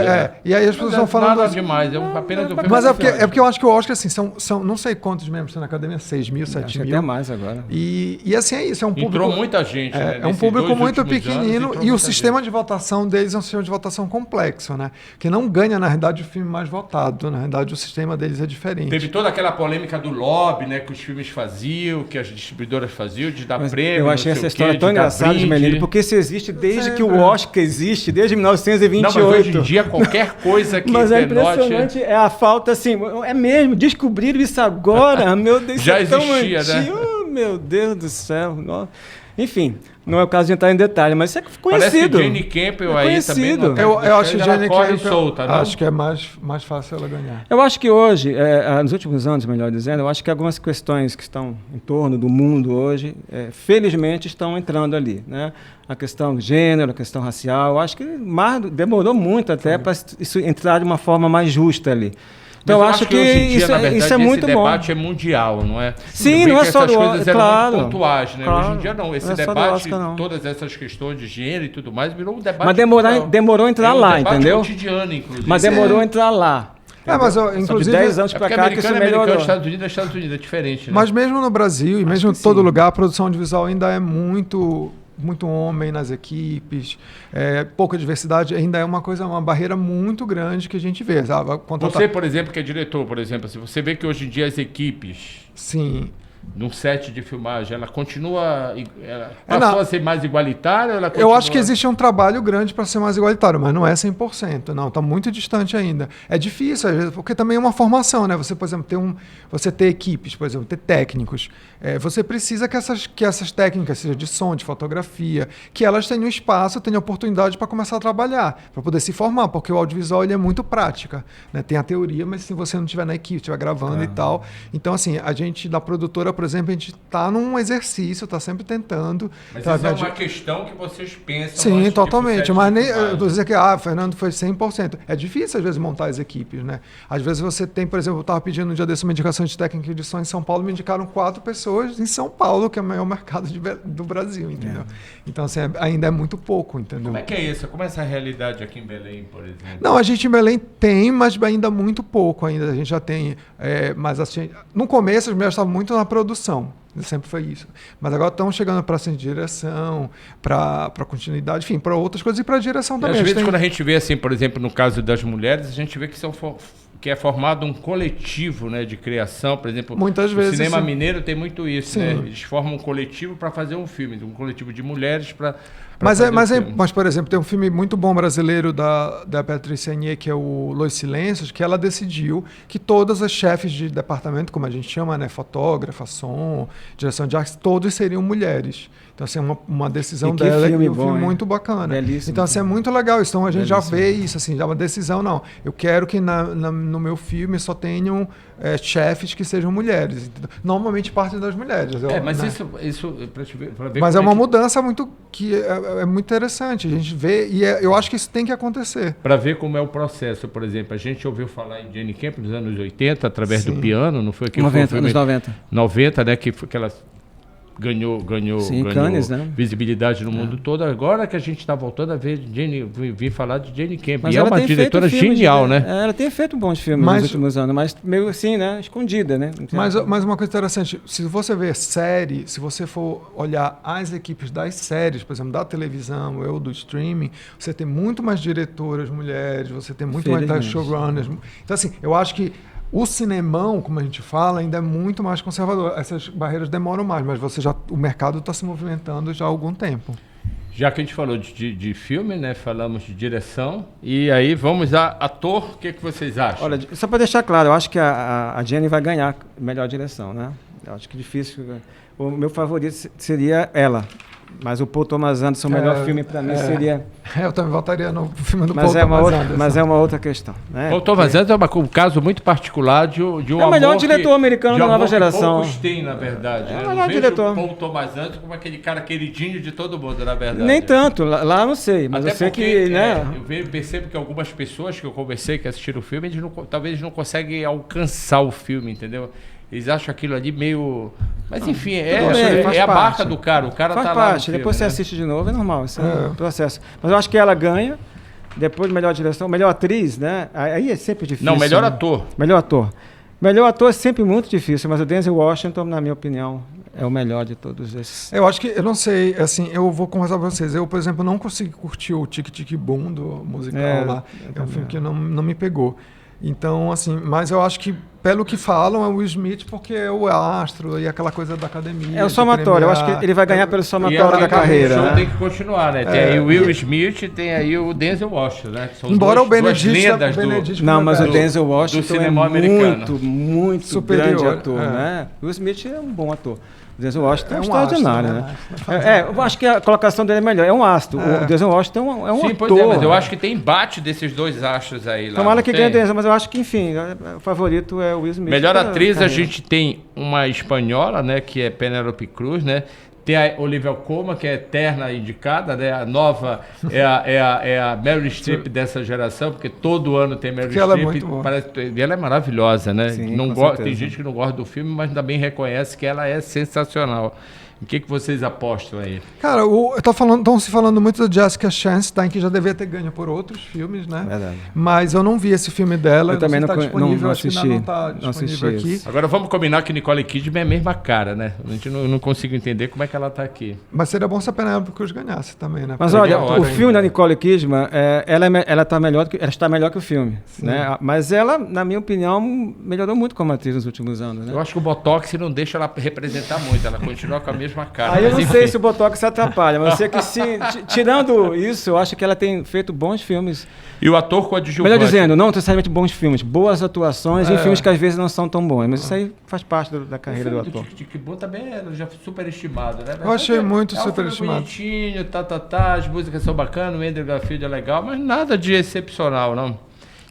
E aí as pessoas estão falando... Nada demais, apenas um filme Mas é simpático. porque eu acho que o Oscar, assim, são não sei quantos membros tem na academia, 6 mil, 7 Acho que mil. até mais agora. E assim é isso, é um público... Entrou muita gente, né? É um Nesses público 2 muito últimos anos, pequenino entrou e o muita sistema gente. de votação deles é um sistema de votação complexo, né? Que não ganha, na realidade, o filme mais votado. Na realidade, o sistema deles é diferente. Teve toda aquela polêmica do lobby, né? Que os filmes faziam, que as distribuidoras faziam, de dar prêmio. Eu achei não sei essa o história quê, tão de dar engraçada, brinde. Melino, porque isso existe desde Sempre. que o Oscar existe, desde Não, 1928. mas hoje em dia, qualquer coisa que Mas é denote... impressionante, é a falta assim, é mesmo, descobriram isso agora, meu Deus, Já isso é tão existia, né? antigo, oh, meu Deus do céu. Enfim, não é o caso de entrar em detalhe, mas isso é conhecido. Parece que Jane Campbell É aí conhecido. também... no Eu Ataque dos acho que Cães, ela Jane corre Campbell, solta, não? acho que é mais fácil ela ganhar. Eu acho que hoje, nos últimos anos, melhor dizendo, eu acho que algumas questões que estão em torno do mundo hoje, felizmente estão entrando ali, né? A questão de gênero, a questão racial, eu acho que demorou muito até para isso entrar de uma forma mais justa ali. Então eu acho que hoje em dia, isso, na verdade, isso é muito esse bom. debate é mundial, não é? Sim, Eu vi não é que só essas do coisas eram claro, muito pontuais, né? claro. Hoje em dia não. Esse Não é só do debate, Oscar, não. todas essas questões de gênero e tudo mais, virou um debate Mas mundial. demorou a entrar É um lá, debate entendeu? cotidiano, inclusive. Mas demorou a entrar lá. Mas, Só de inclusive... 10 anos É pra porque cá que isso americano é americano, melhorou. Estados Unidos é Estados Unidos, é diferente, né? Mas mesmo no Brasil e mesmo em que todo sim. lugar, a produção audiovisual ainda é muito homem nas equipes, pouca diversidade, ainda é uma barreira muito grande que a gente vê. Sabe? Você, por exemplo, que é diretor, por exemplo, assim, você vê que hoje em dia as equipes, Sim. num set de filmagem, ela continua... Ela passou a ser mais igualitária ou ela Eu continua... acho que existe um trabalho grande para ser mais igualitário, mas não é 100%, não, está muito distante ainda. É difícil, às vezes, porque também é uma formação, né? Você, por exemplo, você ter equipes, por exemplo, ter técnicos. Você precisa que essas técnicas, seja de som, de fotografia, que elas tenham espaço, tenham oportunidade para começar a trabalhar, para poder se formar, porque o audiovisual ele é muito prática, né? Tem a teoria, mas se você não estiver na equipe, estiver gravando e tal. Então, assim, a gente da produtora por exemplo, a gente está num exercício, está sempre tentando. Mas tá, isso é uma questão que vocês pensam. Sim, totalmente. Mas nem eu eu vou dizer que Fernando foi 100%. É difícil, às vezes, montar as equipes, né? Às vezes você tem, por exemplo, eu estava pedindo um dia desse uma indicação de técnica de edição em São Paulo, me indicaram 4 pessoas em São Paulo, que é o maior mercado do Brasil, entendeu? Então, assim, ainda é muito pouco, entendeu? Como é que é isso? Como é essa realidade aqui em Belém, por exemplo? Não, a gente em Belém tem, mas ainda muito pouco ainda. A gente já tem, mas assim, no começo as mulheres estavam muito na produção, sempre foi isso. Mas agora estão chegando para a direção, para continuidade, enfim, para outras coisas e para a direção também. Às vezes quando a gente vê assim, por exemplo, no caso das mulheres, a gente vê que é formado um coletivo, né, de criação, por exemplo, muitas vezes, o cinema sim. mineiro tem muito isso, né? Eles formam um coletivo para fazer um filme, um coletivo de mulheres para mas, por exemplo, tem um filme muito bom brasileiro da Beatriz Sagnier, que é o Los Silêncios, que ela decidiu que todas as chefes de departamento, como a gente chama, né, fotógrafa, som, direção de arte, todos seriam mulheres. Então, assim, uma decisão dela filme e um bom, filme hein? muito bacana. Belíssimo. Então, assim, é muito legal. Então, a gente já vê isso, assim, já é uma decisão, não. Eu quero que no meu filme só tenham chefes que sejam mulheres. Normalmente partem das mulheres. Mas né? isso pra ver Mas é como uma mudança muito que é muito interessante. A gente vê e eu acho que isso tem que acontecer. Para ver como é o processo, por exemplo, a gente ouviu falar em Jane Campion nos anos 80, através Sim. do piano, não foi que 90, foi anos 90. 90, né, que ela ganhou Cannes, né? visibilidade no mundo todo. Agora que a gente está voltando a ver vir falar de Jane Campion. Mas E é uma diretora genial, né? Ela tem feito bons filmes nos últimos anos, mas meio assim, né? Escondida, né? Mas uma coisa interessante, se você ver série, se você for olhar as equipes das séries, por exemplo, da televisão ou do streaming, você tem muito mais diretoras mulheres, você tem muito mais showrunners. Então, assim, eu acho que o cinemão, como a gente fala, ainda é muito mais conservador. Essas barreiras demoram mais, mas o mercado está se movimentando já há algum tempo. Já que a gente falou de filme, né? Falamos de direção. E aí vamos a ator. O que vocês acham? Olha, só para deixar claro, eu acho que a Jenny vai ganhar melhor direção, né? Eu acho que difícil. O meu favorito seria ela. Mas o Paul Thomas Anderson, o melhor filme para mim seria... Eu também votaria no filme do Paul Thomas Anderson. Mas é uma outra questão. Né? Paul Thomas Anderson é um caso muito particular de um amor... É o melhor diretor americano da nova geração. Poucos têm, na verdade. É o melhor diretor. O Paul Thomas Anderson como aquele cara queridinho de todo mundo, na verdade. Nem tanto, lá eu não sei, mas até eu sei porque, que... né? Eu percebo que algumas pessoas que eu conversei, que assistiram o filme, talvez não conseguem alcançar o filme, entendeu? Eles acham aquilo ali meio... Mas enfim, é a marca do cara. O cara faz tá parte. lá no filme, Depois você assiste de novo, é normal. Isso é um processo. Mas eu acho que ela ganha. Depois, melhor direção. Melhor atriz, né? Aí é sempre difícil. Não, melhor né? ator. Melhor ator. Melhor ator é sempre muito difícil, mas o Denzel Washington, na minha opinião, é o melhor de todos esses. Eu acho que, eu não sei, assim, eu vou conversar com vocês. Eu, por exemplo, não consegui curtir o Tic Tic Boom do musical lá. É um filme que não me pegou. Então, assim, mas eu acho que, pelo que falam, é o Will Smith porque é o astro e aquela coisa da academia. É o somatório, eu acho que ele vai ganhar pelo somatório da carreira. O show né? tem que continuar, né? Tem aí o Will Smith, tem aí o Denzel Washington, né? São embora duas, o Benedict, lendas não, mas o Denzel Washington do cinema americano. muito superior, grande ator, né? O Will Smith é um bom ator. O Denzel Washington é extraordinário, astro, né? Eu acho que a colocação dele é melhor. É um astro. O Denzel Washington é um Sim, ator. pois é, mas eu acho que tem embate desses dois astros aí lá. Tomara que ganhe o Denzel, mas eu acho que, enfim, o favorito é o Will Smith. Melhor atriz, a gente tem uma espanhola, né? Que é Penélope Cruz, né? Tem a Olivia Colman, que é eterna indicada, né? A nova é a Meryl Streep dessa geração, porque todo ano tem Meryl Streep. Ela é muito boa. Ela é maravilhosa, né? Sim, Tem gente que não gosta do filme, mas também reconhece que ela é sensacional. O que vocês apostam aí? Cara, estão se falando muito da Jessica Chastain, que já devia ter ganho por outros filmes, né? Verdade. Mas eu não vi esse filme dela. Eu também não assisti. Acho que ainda não está não disponível assisti aqui. Agora vamos combinar que Nicole Kidman é a mesma cara, né? A gente não consigo entender como é que ela está aqui. Mas seria bom se a Penélope Cruz ganhasse também, né? Mas olha, o filme da Nicole Kidman, ela está melhor que o filme. Né? Mas ela, na minha opinião, melhorou muito como atriz nos últimos anos. Né? Eu acho que o Botox não deixa ela representar muito, ela continua com a mesma cara. Aí eu não sei se o Botox se atrapalha, mas eu sei que tirando isso, eu acho que ela tem feito bons filmes. E o ator coadjuvante? Melhor dizendo, não necessariamente bons filmes, boas atuações em filmes que às vezes não são tão bons, mas isso aí faz parte da carreira do ator. O Tic Boom também é já superestimado, né? Eu achei muito superestimado. Bonitinho, as músicas são bacanas, o Andrew Garfield é legal, mas nada de excepcional, não.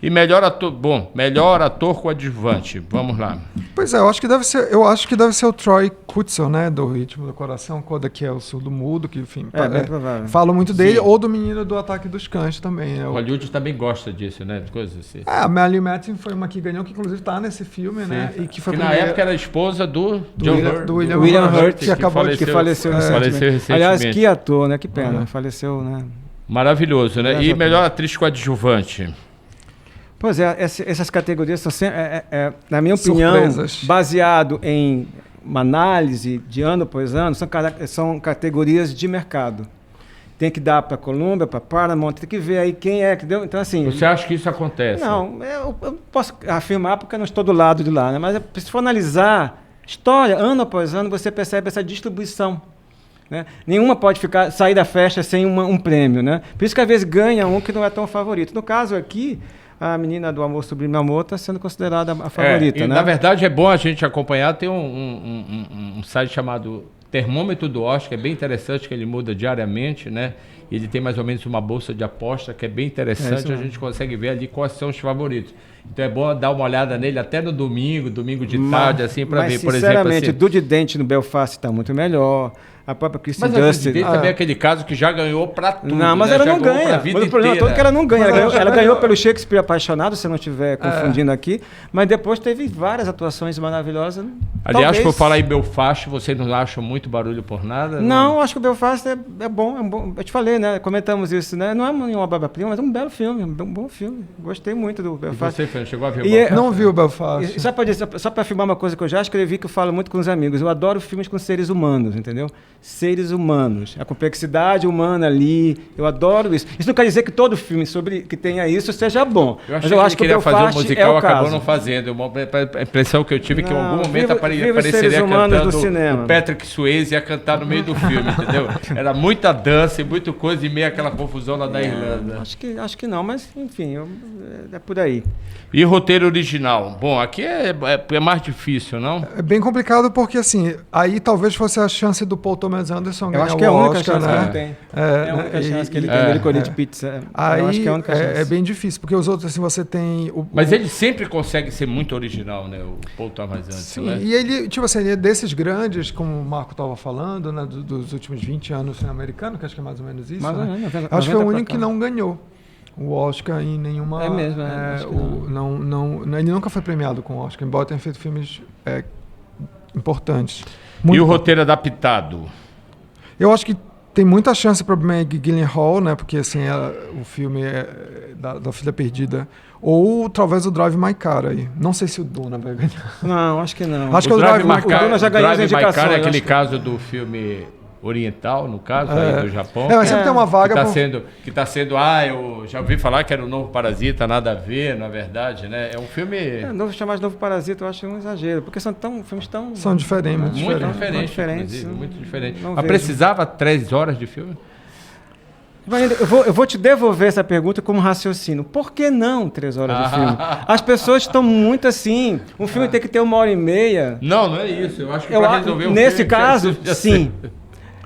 E melhor ator coadjuvante. Vamos lá. Pois é, eu acho que deve ser o Troy Kotsur, né, do Ritmo do Coração, Coda, que é o surdo mudo, que enfim, bem provável. Falo muito dele, Sim. ou do menino do Ataque dos Cães também. O Hollywood também gosta disso, né? Coisas assim. A Melanie Matson foi uma que ganhou, que inclusive está nesse filme, né? E que foi na época era esposa do William Hurt, que faleceu recentemente. Aliás, que ator, né? Que pena, faleceu, né? Maravilhoso, né? E melhor atriz coadjuvante. Pois é, essas categorias são sempre, na minha opinião, baseado em uma análise de ano após ano, são categorias de mercado. Tem que dar para a Columbia, para a Paramount, tem que ver aí quem é que deu. Então, assim, você acha que isso acontece? Não, eu posso afirmar porque eu não estou do lado de lá, né? Mas se for analisar história, ano após ano, você percebe essa distribuição. Né? Nenhuma pode sair da festa sem um prêmio. Né? Por isso que às vezes ganha um que não é tão favorito. No caso aqui, a menina do Amor Sublime Amor está sendo considerada a favorita. Né? Na verdade, é bom a gente acompanhar. Tem um site chamado Termômetro do Oscar, é bem interessante, que ele muda diariamente, né? Ele tem mais ou menos uma bolsa de aposta que é bem interessante, a gente consegue ver ali quais são os favoritos. Então é bom dar uma olhada nele até no domingo de tarde, assim, para ver, por exemplo. Sinceramente, assim, do de Dente no Belfast está muito melhor. A própria Kristen Dunst. Mas também é aquele caso que já ganhou para tudo. Não, mas né? ela já não ganha. O problema todo é que ela não ganha. Ela ganhou pelo Shakespeare Apaixonado, se eu não estiver confundindo aqui. Mas depois teve várias atuações maravilhosas. Aliás, por falar em Belfast, vocês não acham muito barulho por nada? Não, acho que o Belfast é bom. Eu te falei, né? Comentamos isso, né? Não é uma obra-prima, mas é um belo filme, um bom filme. Gostei muito do Belfast. E você chegou a ver o Belfast? Não vi o Belfast. Só para afirmar uma coisa que eu já escrevi, que eu falo muito com os amigos. Eu adoro filmes com seres humanos, entendeu? Seres humanos. A complexidade humana ali. Eu adoro isso. Isso não quer dizer que todo filme que tenha isso seja bom. Mas eu acho que ele queria fazer um musical, acabou não fazendo. A impressão que eu tive é que em algum momento apareceria cantando o Patrick Swayze ia cantar no meio do filme, entendeu? Era muita dança e muita coisa e meio aquela confusão lá da Irlanda. Acho que não, mas enfim, é por aí. E roteiro original? Bom, aqui é mais difícil, não? É bem complicado porque, assim, aí talvez fosse a chance do Paul Thomas Anderson ganhar o Oscar, né? Eu acho que é a única chance que ele tem. É a única chance que ele tem dele com o Pizza. Aí eu acho que é a única chance. É bem difícil, porque os outros, assim, você tem... Mas ele sempre consegue ser muito original, né? O Paul Thomas Anderson, sim, né? E ele, tipo assim, ele é desses grandes, como o Marco estava falando, né? Dos últimos 20 anos no americano, que acho que é mais ou menos isso, né? Acho que foi o único que não ganhou o Oscar em nenhuma... É mesmo, ele nunca foi premiado com o Oscar, embora tenha feito filmes importantes. E o roteiro adaptado? Eu acho que tem muita chance para o Maggie Gyllenhaal, né? Porque assim, o filme da Filha Perdida. Ou talvez o Drive My Car aí. Não sei se o Duna vai ganhar. Não, acho que não. Acho que o Drive My Car, o Duna já ganhou as indicações. Drive My Car é aquele caso do filme oriental, no caso, aí do Japão. Mas sempre tem uma vaga... Que está sendo, eu já ouvi falar que era o Novo Parasita, nada a ver, na verdade, né? É um filme... chamar de Novo Parasita eu acho um exagero, porque são filmes tão... São diferentes, muito diferentes. Mas precisava 3 horas de filme? Eu vou te devolver essa pergunta como raciocínio. Por que não 3 horas de filme? As pessoas estão muito assim. Um filme tem que ter 1h30. Não é isso. Eu acho que para resolver o nesse caso, sim.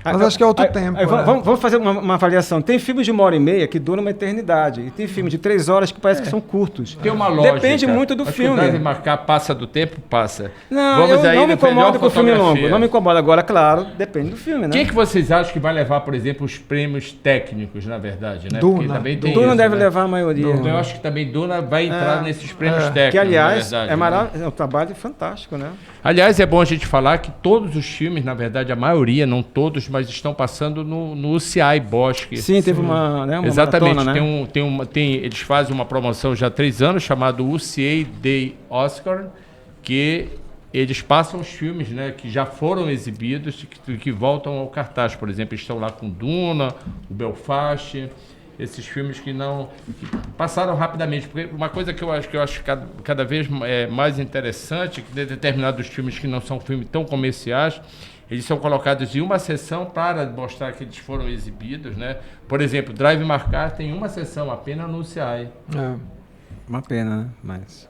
Mas acho que é outro tempo. Vamos fazer uma avaliação. Tem filmes de 1h30 que duram uma eternidade. E tem filmes de 3 horas que parece que são curtos. Tem uma lógica. Depende muito do filme. Deve marcar, passa do tempo, passa. Não, eu não me incomodo com o filme longo. Não me incomoda. Agora, claro, depende do filme, né? Quem que vocês acham que vai levar, por exemplo, os prêmios técnicos, na verdade, né? Duna. Porque também tem Duna isso, deve né? levar a maioria. Eu acho que também Duna vai entrar nesses prêmios técnicos, que, aliás, na verdade, é maravilhoso. É um trabalho fantástico, né? Aliás, é bom a gente falar que todos os filmes, na verdade, a maioria, não todos, mas estão passando no UCI Bosque. Sim, teve uma exatamente, maratona, né? Eles fazem uma promoção já há 3 anos, chamado UCA Day Oscar, que eles passam os filmes, né, que já foram exibidos, que voltam ao cartaz. Por exemplo, estão lá com Duna, o Belfast, esses filmes que passaram rapidamente. Porque uma coisa que eu acho cada vez mais interessante, que determinados filmes que não são filmes tão comerciais, eles são colocados em uma sessão para mostrar que eles foram exibidos, né? Por exemplo, Drive My Car tem uma sessão apenas no UCI. Uma pena, né? Mas...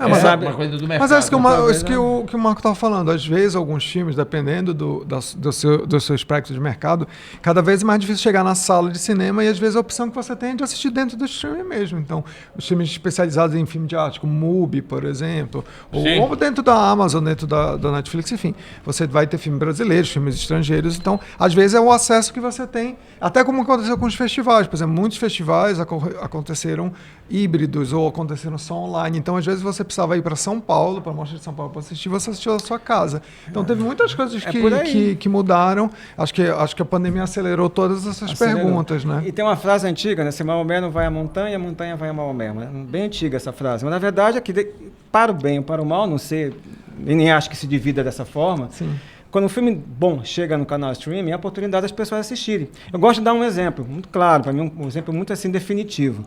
mas sabe? Uma coisa do mercado. Mas é isso que, talvez, isso que o Marco estava falando. Às vezes, alguns filmes, dependendo do seu espectro de mercado, cada vez é mais difícil chegar na sala de cinema e às vezes a opção que você tem é de assistir dentro do streaming mesmo. Então, os filmes especializados em filme de arte, como MUBI, por exemplo, ou dentro da Amazon, dentro da Netflix, enfim, você vai ter filmes brasileiros, filmes estrangeiros. Então, às vezes é o acesso que você tem, até como aconteceu com os festivais. Por exemplo, muitos festivais aconteceram híbridos ou aconteceram só online. Então, às vezes, você precisava ir para São Paulo, para a Mostra de São Paulo, para assistir, você assistiu da sua casa. Então, teve muitas coisas que mudaram. Acho que a pandemia acelerou todas essas perguntas, né? E tem uma frase antiga, né? Se Maomé não vai à montanha, a montanha vai a Maomé. Bem antiga essa frase. Mas, na verdade, é que para o bem ou para o mal, não sei, nem acho que se divida dessa forma. Sim. Quando um filme bom chega no canal streaming, é a oportunidade das pessoas assistirem. Eu gosto de dar um exemplo muito claro, para mim um exemplo muito assim definitivo.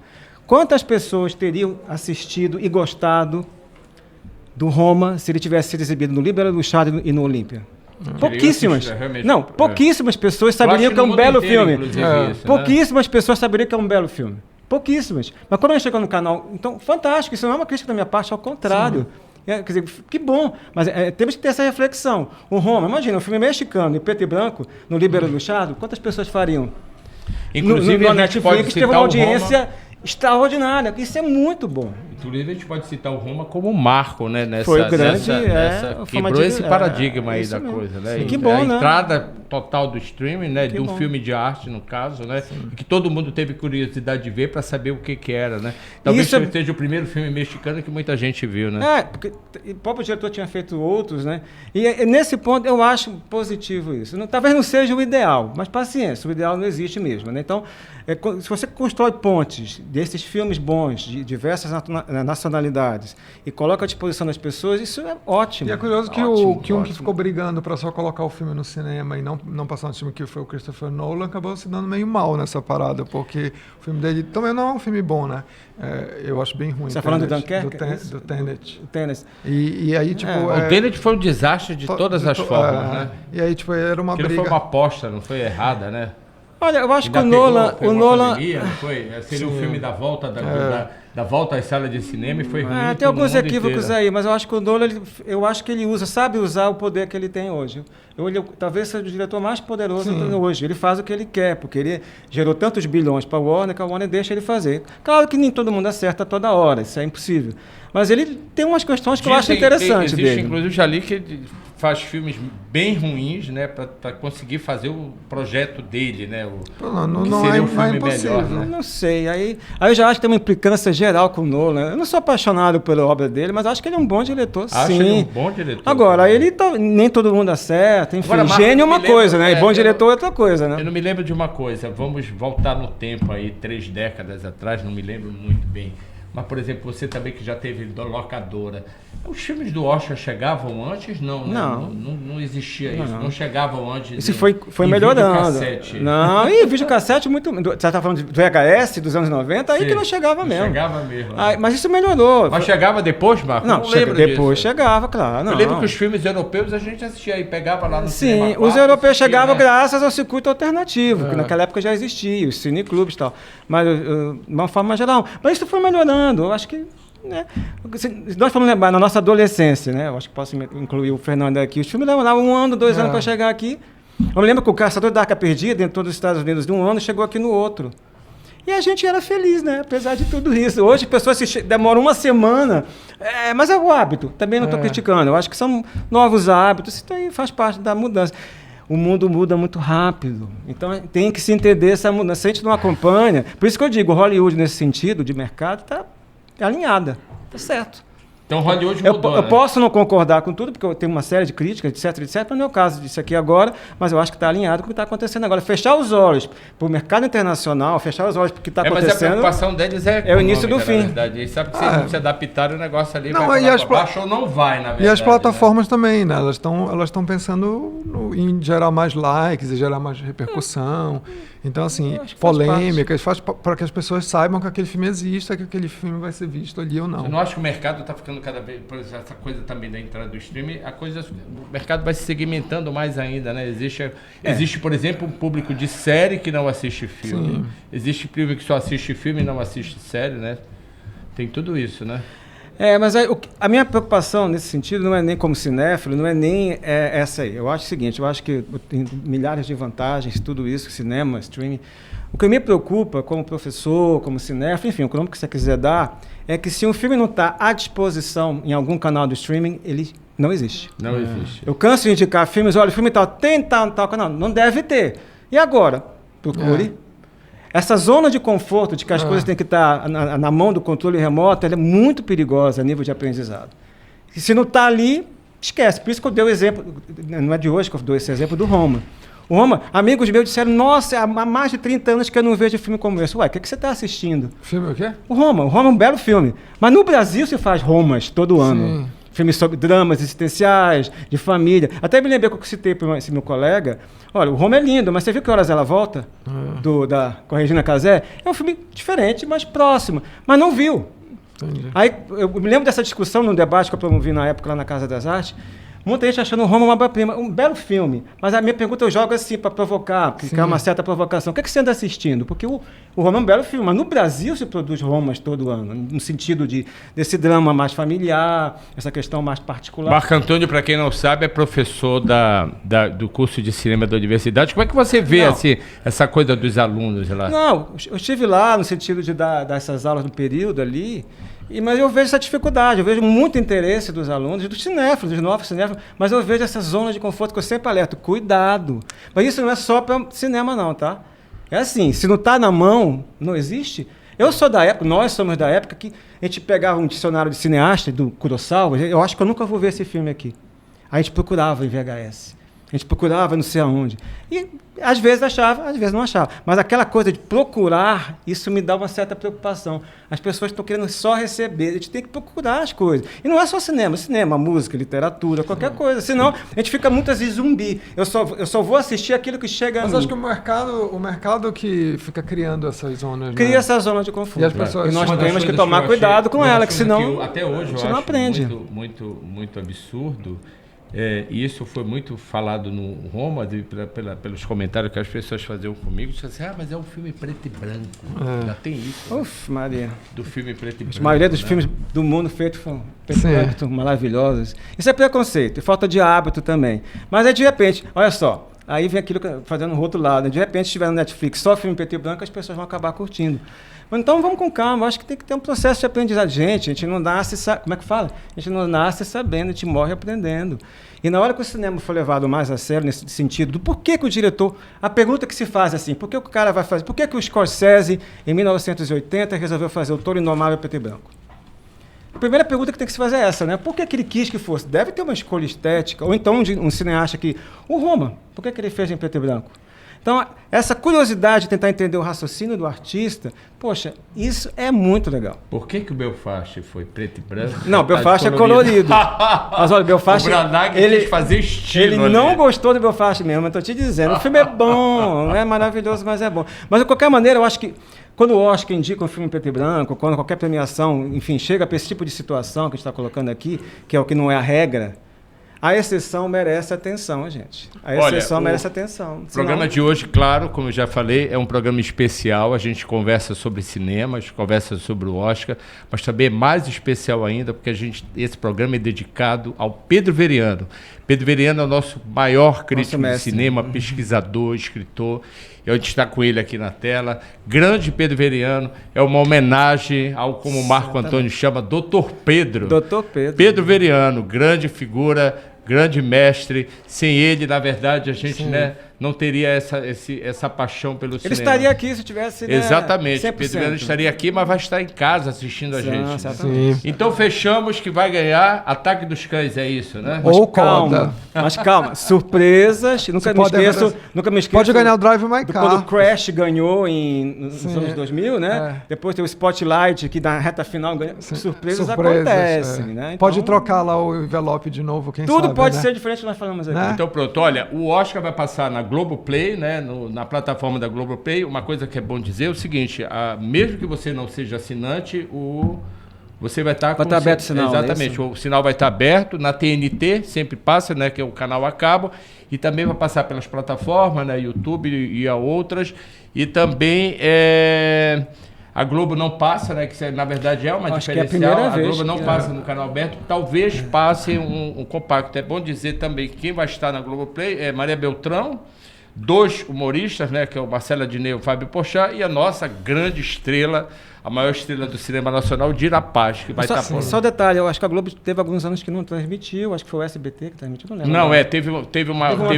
Quantas pessoas teriam assistido e gostado do Roma se ele tivesse sido exibido no Líbero, no Chad e no Olímpia? Pouquíssimas. Pouquíssimas pessoas saberiam que é um belo filme. Pouquíssimas pessoas saberiam que é um belo filme. Pouquíssimas. Mas quando ele chegou no canal, então, fantástico. Isso não é uma crítica da minha parte, ao contrário. Quer dizer, que bom, mas temos que ter essa reflexão. O Roma, imagina, um filme mexicano, em preto e branco, no Líbero do Chad, quantas pessoas fariam? Inclusive, no Netflix teve uma audiência extraordinária. Isso é muito bom. Inclusive, a gente pode citar o Roma como um marco, né? Foi grande, quebrou esse paradigma aí da coisa, né? Sim, que bom, a né? entrada total do streaming, né? Que de um bom. filme de arte, no caso, né? E que todo mundo teve curiosidade de ver para saber o que era, né? Talvez seja o primeiro filme mexicano que muita gente viu, né? Porque o próprio diretor tinha feito outros, né? E nesse ponto eu acho positivo isso. Talvez não seja o ideal, mas paciência, o ideal não existe mesmo, né? Então, se você constrói pontes desses filmes bons, de diversas nacionalidades, e coloca à disposição das pessoas, isso é ótimo. E é curioso que ótimo. Um que ficou brigando para só colocar o filme no cinema e não passar no filme, que foi o Christopher Nolan, acabou se dando meio mal nessa parada, porque o filme dele também não é um filme bom, né? Eu acho bem ruim. Você está falando do Dunkerque? Do Tenet. O Tenet. E aí, tipo... O Tenet foi um desastre de todas as formas, né? E aí, tipo, era uma briga... Foi uma aposta, não foi errada, né? Olha, eu acho que o Nolan... Pandemia, não foi? Seria um filme da volta da volta às salas de cinema e foi ruim. Tem alguns equívocos aí, mas eu acho que o Nolan, sabe usar o poder que ele tem hoje. Ele talvez seja o diretor mais poderoso hoje. Ele faz o que ele quer, porque ele gerou tantos bilhões para a Warner que a Warner deixa ele fazer. Claro que nem todo mundo acerta toda hora, isso é impossível. Mas ele tem umas questões que eu acho interessantes dele. Inclusive, já li que ele faz filmes bem ruins, né, para conseguir fazer o projeto dele, né? Não é impossível. Melhor, né? Não sei. Aí eu já acho que tem uma implicância geral com o Nolan. Eu não sou apaixonado pela obra dele, mas acho que ele é um bom diretor, sim. Acho ele um bom diretor. Agora, nem todo mundo acerta, enfim. Agora, gênio é uma coisa, né? E bom diretor é outra coisa, né? Eu não me lembro de uma coisa. Vamos voltar no tempo aí, 3 décadas atrás, não me lembro muito bem. Mas, por exemplo, você também que já teve locadora. Os filmes do Oscar chegavam antes? Não, né? Não existia isso. Não chegavam antes. Isso foi melhorando. Não, e videocassete muito... Você está falando de VHS dos anos 90? Aí que não chegava mesmo. Chegava mesmo. Mas isso melhorou. Mas chegava depois, Marco? Não lembro depois disso. Chegava, claro. Eu lembro que os filmes europeus a gente assistia e pegava lá no cinema. Sim, os europeus chegavam graças ao circuito alternativo, que naquela época já existia, os cineclubes e tal. Mas, de uma forma geral. Mas isso foi melhorando. Eu acho que... Né? Nós falamos na nossa adolescência, né? Eu acho que posso incluir o Fernando aqui. Os filmes levavam 1 ano, 2 anos para chegar aqui. Eu me lembro que o Caçador da Arca Perdida, em todos os Estados Unidos, de 1 ano, chegou aqui no outro. E a gente era feliz, né? Apesar de tudo isso. Hoje, pessoas demoram 1 semana. Mas é o hábito. Também não estou criticando. Eu acho que são novos hábitos. Isso aí faz parte da mudança. O mundo muda muito rápido. Então, tem que se entender essa mudança. Se a gente não acompanha... Por isso que eu digo, Hollywood, nesse sentido, de mercado, está alinhada. Está certo. Então, Hollywood mudou, eu posso não concordar com tudo, porque eu tenho uma série de críticas, etc, não é o caso disso aqui agora, mas eu acho que está alinhado com o que está acontecendo agora. Fechar os olhos para o mercado internacional, fechar os olhos para o que está acontecendo... Mas a preocupação deles é o início do fim. Eles sabem que se se adaptar o negócio ali não, vai para baixo ou não vai, na verdade. E as plataformas também, né? Elas estão pensando em gerar mais likes e gerar mais repercussão. Então, assim, polêmicas, faz para que as pessoas saibam que aquele filme existe, que aquele filme vai ser visto ali ou não. Eu não acho que o mercado está ficando cada vez... Por exemplo, essa coisa também da entrada do streaming, o mercado vai se segmentando mais ainda, né? Existe, por exemplo, um público de série que não assiste filme. Sim. Existe público que só assiste filme e não assiste série, né? Tem tudo isso, né? Mas aí, a minha preocupação nesse sentido não é nem como cinéfilo, não é nem essa aí. Eu acho o seguinte, eu acho que tem milhares de vantagens, tudo isso, cinema, streaming. O que me preocupa como professor, como cinéfilo, enfim, o nome que você quiser dar, é que se um filme não está à disposição em algum canal do streaming, ele não existe. Não existe. Eu canso de indicar filmes, olha, o filme tal, tem tal canal. Não deve ter. E agora? Procure. Essa zona de conforto, de que as coisas têm que estar na mão do controle remoto, ela é muito perigosa a nível de aprendizado. E se não está ali, esquece. Por isso que eu dei o exemplo, não é de hoje que eu dou esse exemplo do Roma. O Roma, amigos meus disseram, nossa, há mais de 30 anos que eu não vejo filme como esse. Ué, o que você está assistindo? Filme o quê? O Roma é um belo filme. Mas no Brasil se faz Romas todo ano. Sim. Filmes sobre dramas existenciais, de família. Até me lembrei que eu citei para esse meu colega. Olha, o Roma é lindo, mas você viu Que Horas Ela Volta? Com a Regina Casé? É um filme diferente, mas próximo. Mas não viu. Entendi. Aí eu me lembro dessa discussão num debate que eu promovi na época lá na Casa das Artes. Muita gente achando o Roma uma obra-prima, um belo filme. Mas a minha pergunta eu jogo assim para provocar, porque é uma certa provocação. O que você anda assistindo? Porque o Roma é um belo filme, mas no Brasil se produz Romas todo ano, no sentido desse drama mais familiar, essa questão mais particular. Marco Antônio, para quem não sabe, é professor do curso de cinema da universidade. Como é que você vê assim, essa coisa dos alunos lá? Não, eu estive lá no sentido de dar essas aulas no período ali, mas eu vejo essa dificuldade, eu vejo muito interesse dos alunos, dos cinéfilos, dos novos cinéfilos, mas eu vejo essa zona de conforto que eu sempre alerto, cuidado. Mas isso não é só para cinema não, tá? É assim, se não está na mão, não existe. Eu sou da época, nós somos da época que a gente pegava um dicionário de cineasta, do Kurosawa, eu acho que eu nunca vou ver esse filme aqui. A gente procurava em VHS. A gente procurava não sei aonde. E às vezes achava, às vezes não achava. Mas aquela coisa de procurar, isso me dá uma certa preocupação. As pessoas estão querendo só receber, a gente tem que procurar as coisas. E não é só cinema, música, literatura, qualquer coisa. Senão a gente fica muito assim zumbi. Eu só vou assistir aquilo que chega a mim. Mas acho que o mercado que fica criando essas zonas. Cria essa zona de conforto. E as pessoas, nós temos que tomar cuidado com ela, que senão até hoje a gente não aprende. Muito absurdo. E isso foi muito falado no Roma, pelos comentários que as pessoas faziam comigo. Disse assim, mas é um filme preto e branco. Já tem isso. Uf, Maria. Do filme preto e branco. A maioria dos filmes do mundo feitos foram preto e branco, maravilhosos. Isso é preconceito, e falta de hábito também. Mas aí, de repente, olha só, aí vem aquilo fazendo o outro lado. De repente, se tiver no Netflix só filme preto e branco, as pessoas vão acabar curtindo. Então vamos com calma, eu acho que tem que ter um processo de aprendizado. A gente não nasce, como é que fala? A gente não nasce sabendo, a gente morre aprendendo. E na hora que o cinema for levado mais a sério, nesse sentido, do porquê que o diretor, a pergunta que se faz assim, por que o cara vai fazer, por que o Scorsese, em 1980, resolveu fazer o Toro Indomável preto e branco? A primeira pergunta que tem que se fazer é essa, né? Por que ele quis que fosse? Deve ter uma escolha estética, ou então um cineasta que... O Roma, por que ele fez em preto e branco? Então, essa curiosidade de tentar entender o raciocínio do artista, poxa, isso é muito legal. Por que o Belfast foi preto e branco? Não, o Belfast é colorido. Mas olha, o Belfast... O Branagh quis fazer estilo. Ele não gostou do Belfast mesmo, eu estou te dizendo. O filme é bom, não é maravilhoso, mas é bom. Mas, de qualquer maneira, eu acho que quando o Oscar indica um filme preto e branco, quando qualquer premiação, enfim, chega para esse tipo de situação que a gente está colocando aqui, que é o que não é a regra, a exceção merece atenção, gente. A exceção merece atenção. O programa de hoje, claro, como eu já falei, é um programa especial. A gente conversa sobre cinema, a gente conversa sobre o Oscar, mas também é mais especial ainda porque esse programa é dedicado ao Pedro Veriano. Pedro Veriano é o nosso maior crítico de cinema, pesquisador, escritor. A gente está com ele aqui na tela. Grande Pedro Veriano. É uma homenagem ao, como o Marco Antônio chama, Dr. Pedro. Dr. Pedro. Pedro Veriano, grande figura, grande mestre. Sem ele, na verdade, a gente não teria essa paixão pelo cinema. Ele estaria aqui se tivesse... Exatamente. 100%. Pedro Veriano estaria aqui, mas vai estar em casa assistindo a gente. Exatamente. Então fechamos que vai ganhar Ataque dos Cães, é isso, né? Ou Coda. Mas calma, surpresas. Nunca me esqueço. Pode ganhar o Drive My Car. Quando o Crash ganhou nos anos 2000, né? Depois tem o Spotlight, que na reta final ganha. Surpresas acontecem, né? Então, pode trocar lá o envelope de novo, quem sabe. Tudo pode ser diferente do que nós falamos aqui. Né? Então pronto, olha, o Oscar vai passar na Globoplay, né? Na plataforma da Globoplay. Uma coisa que é bom dizer é o seguinte, mesmo que você não seja assinante, você vai estar com... Vai estar aberto o sinal. Exatamente, o sinal vai estar aberto, na TNT sempre passa, né? Que é o canal a cabo, e também vai passar pelas plataformas, né? YouTube e a outras, e também A Globo não passa, né? Que na verdade é uma Acho que é a diferencial. primeira A Globo vez não que passa no canal aberto. Talvez passe um compacto. É bom dizer também que quem vai estar na Globoplay é Maria Beltrão, 2 humoristas, né? Que é o Marcelo Adnet e o Fábio Porchat, e a nossa grande estrela, a maior estrela do cinema nacional, Dira Paz, que vai estar por lá. Só detalhe, eu acho que a Globo teve alguns anos que não transmitiu, acho que foi o SBT que transmitiu, não lembro. Não, agora. teve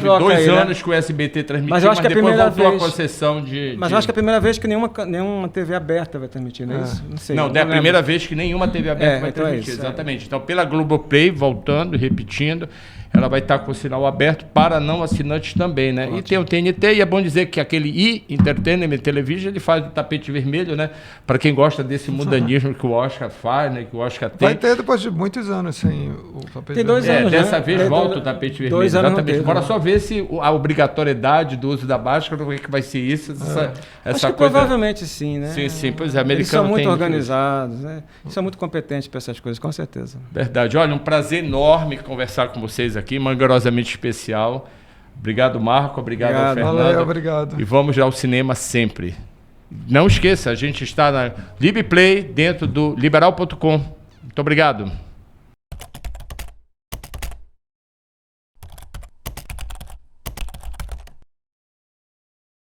troca 2 aí, anos né? que o SBT transmitiu, Mas eu acho que a depois primeira voltou vez- a concessão Mas eu acho que é a primeira vez que nenhuma TV aberta vai transmitir, não é isso? Não sei. Não, é a lembro. primeira vez que nenhuma TV aberta É, vai então é transmitir, isso, exatamente. Então, pela Globoplay, voltando e repetindo, ela vai estar com o sinal aberto para não assinantes também, né? E tem o TNT, e é bom dizer que aquele Entertainment Television, ele faz o tapete vermelho, né? Para quem gosta desse mundanismo que o Oscar faz, né? Que o Oscar tem. Vai ter depois de muitos anos sem o tapete Tem 2 vermelho. anos, Dessa né? vez Tem volta dois- o tapete 2 vermelho, anos não exatamente. teve, Bora né? só ver se a obrigatoriedade do uso da máscara, como é que vai ser isso, essa Acho que coisa... provavelmente sim, né? Sim, pois é, Eles americano são muito tem- organizados, né? São muito competentes para essas coisas, com certeza. Verdade. Olha, um prazer enorme conversar com vocês aqui, mangarosamente especial. Obrigado, Marco. Obrigado ao Obrigado. Fernando. Valeu, obrigado. E vamos ao cinema sempre. Não esqueça, a gente está na Libplay, dentro do liberal.com. Muito obrigado.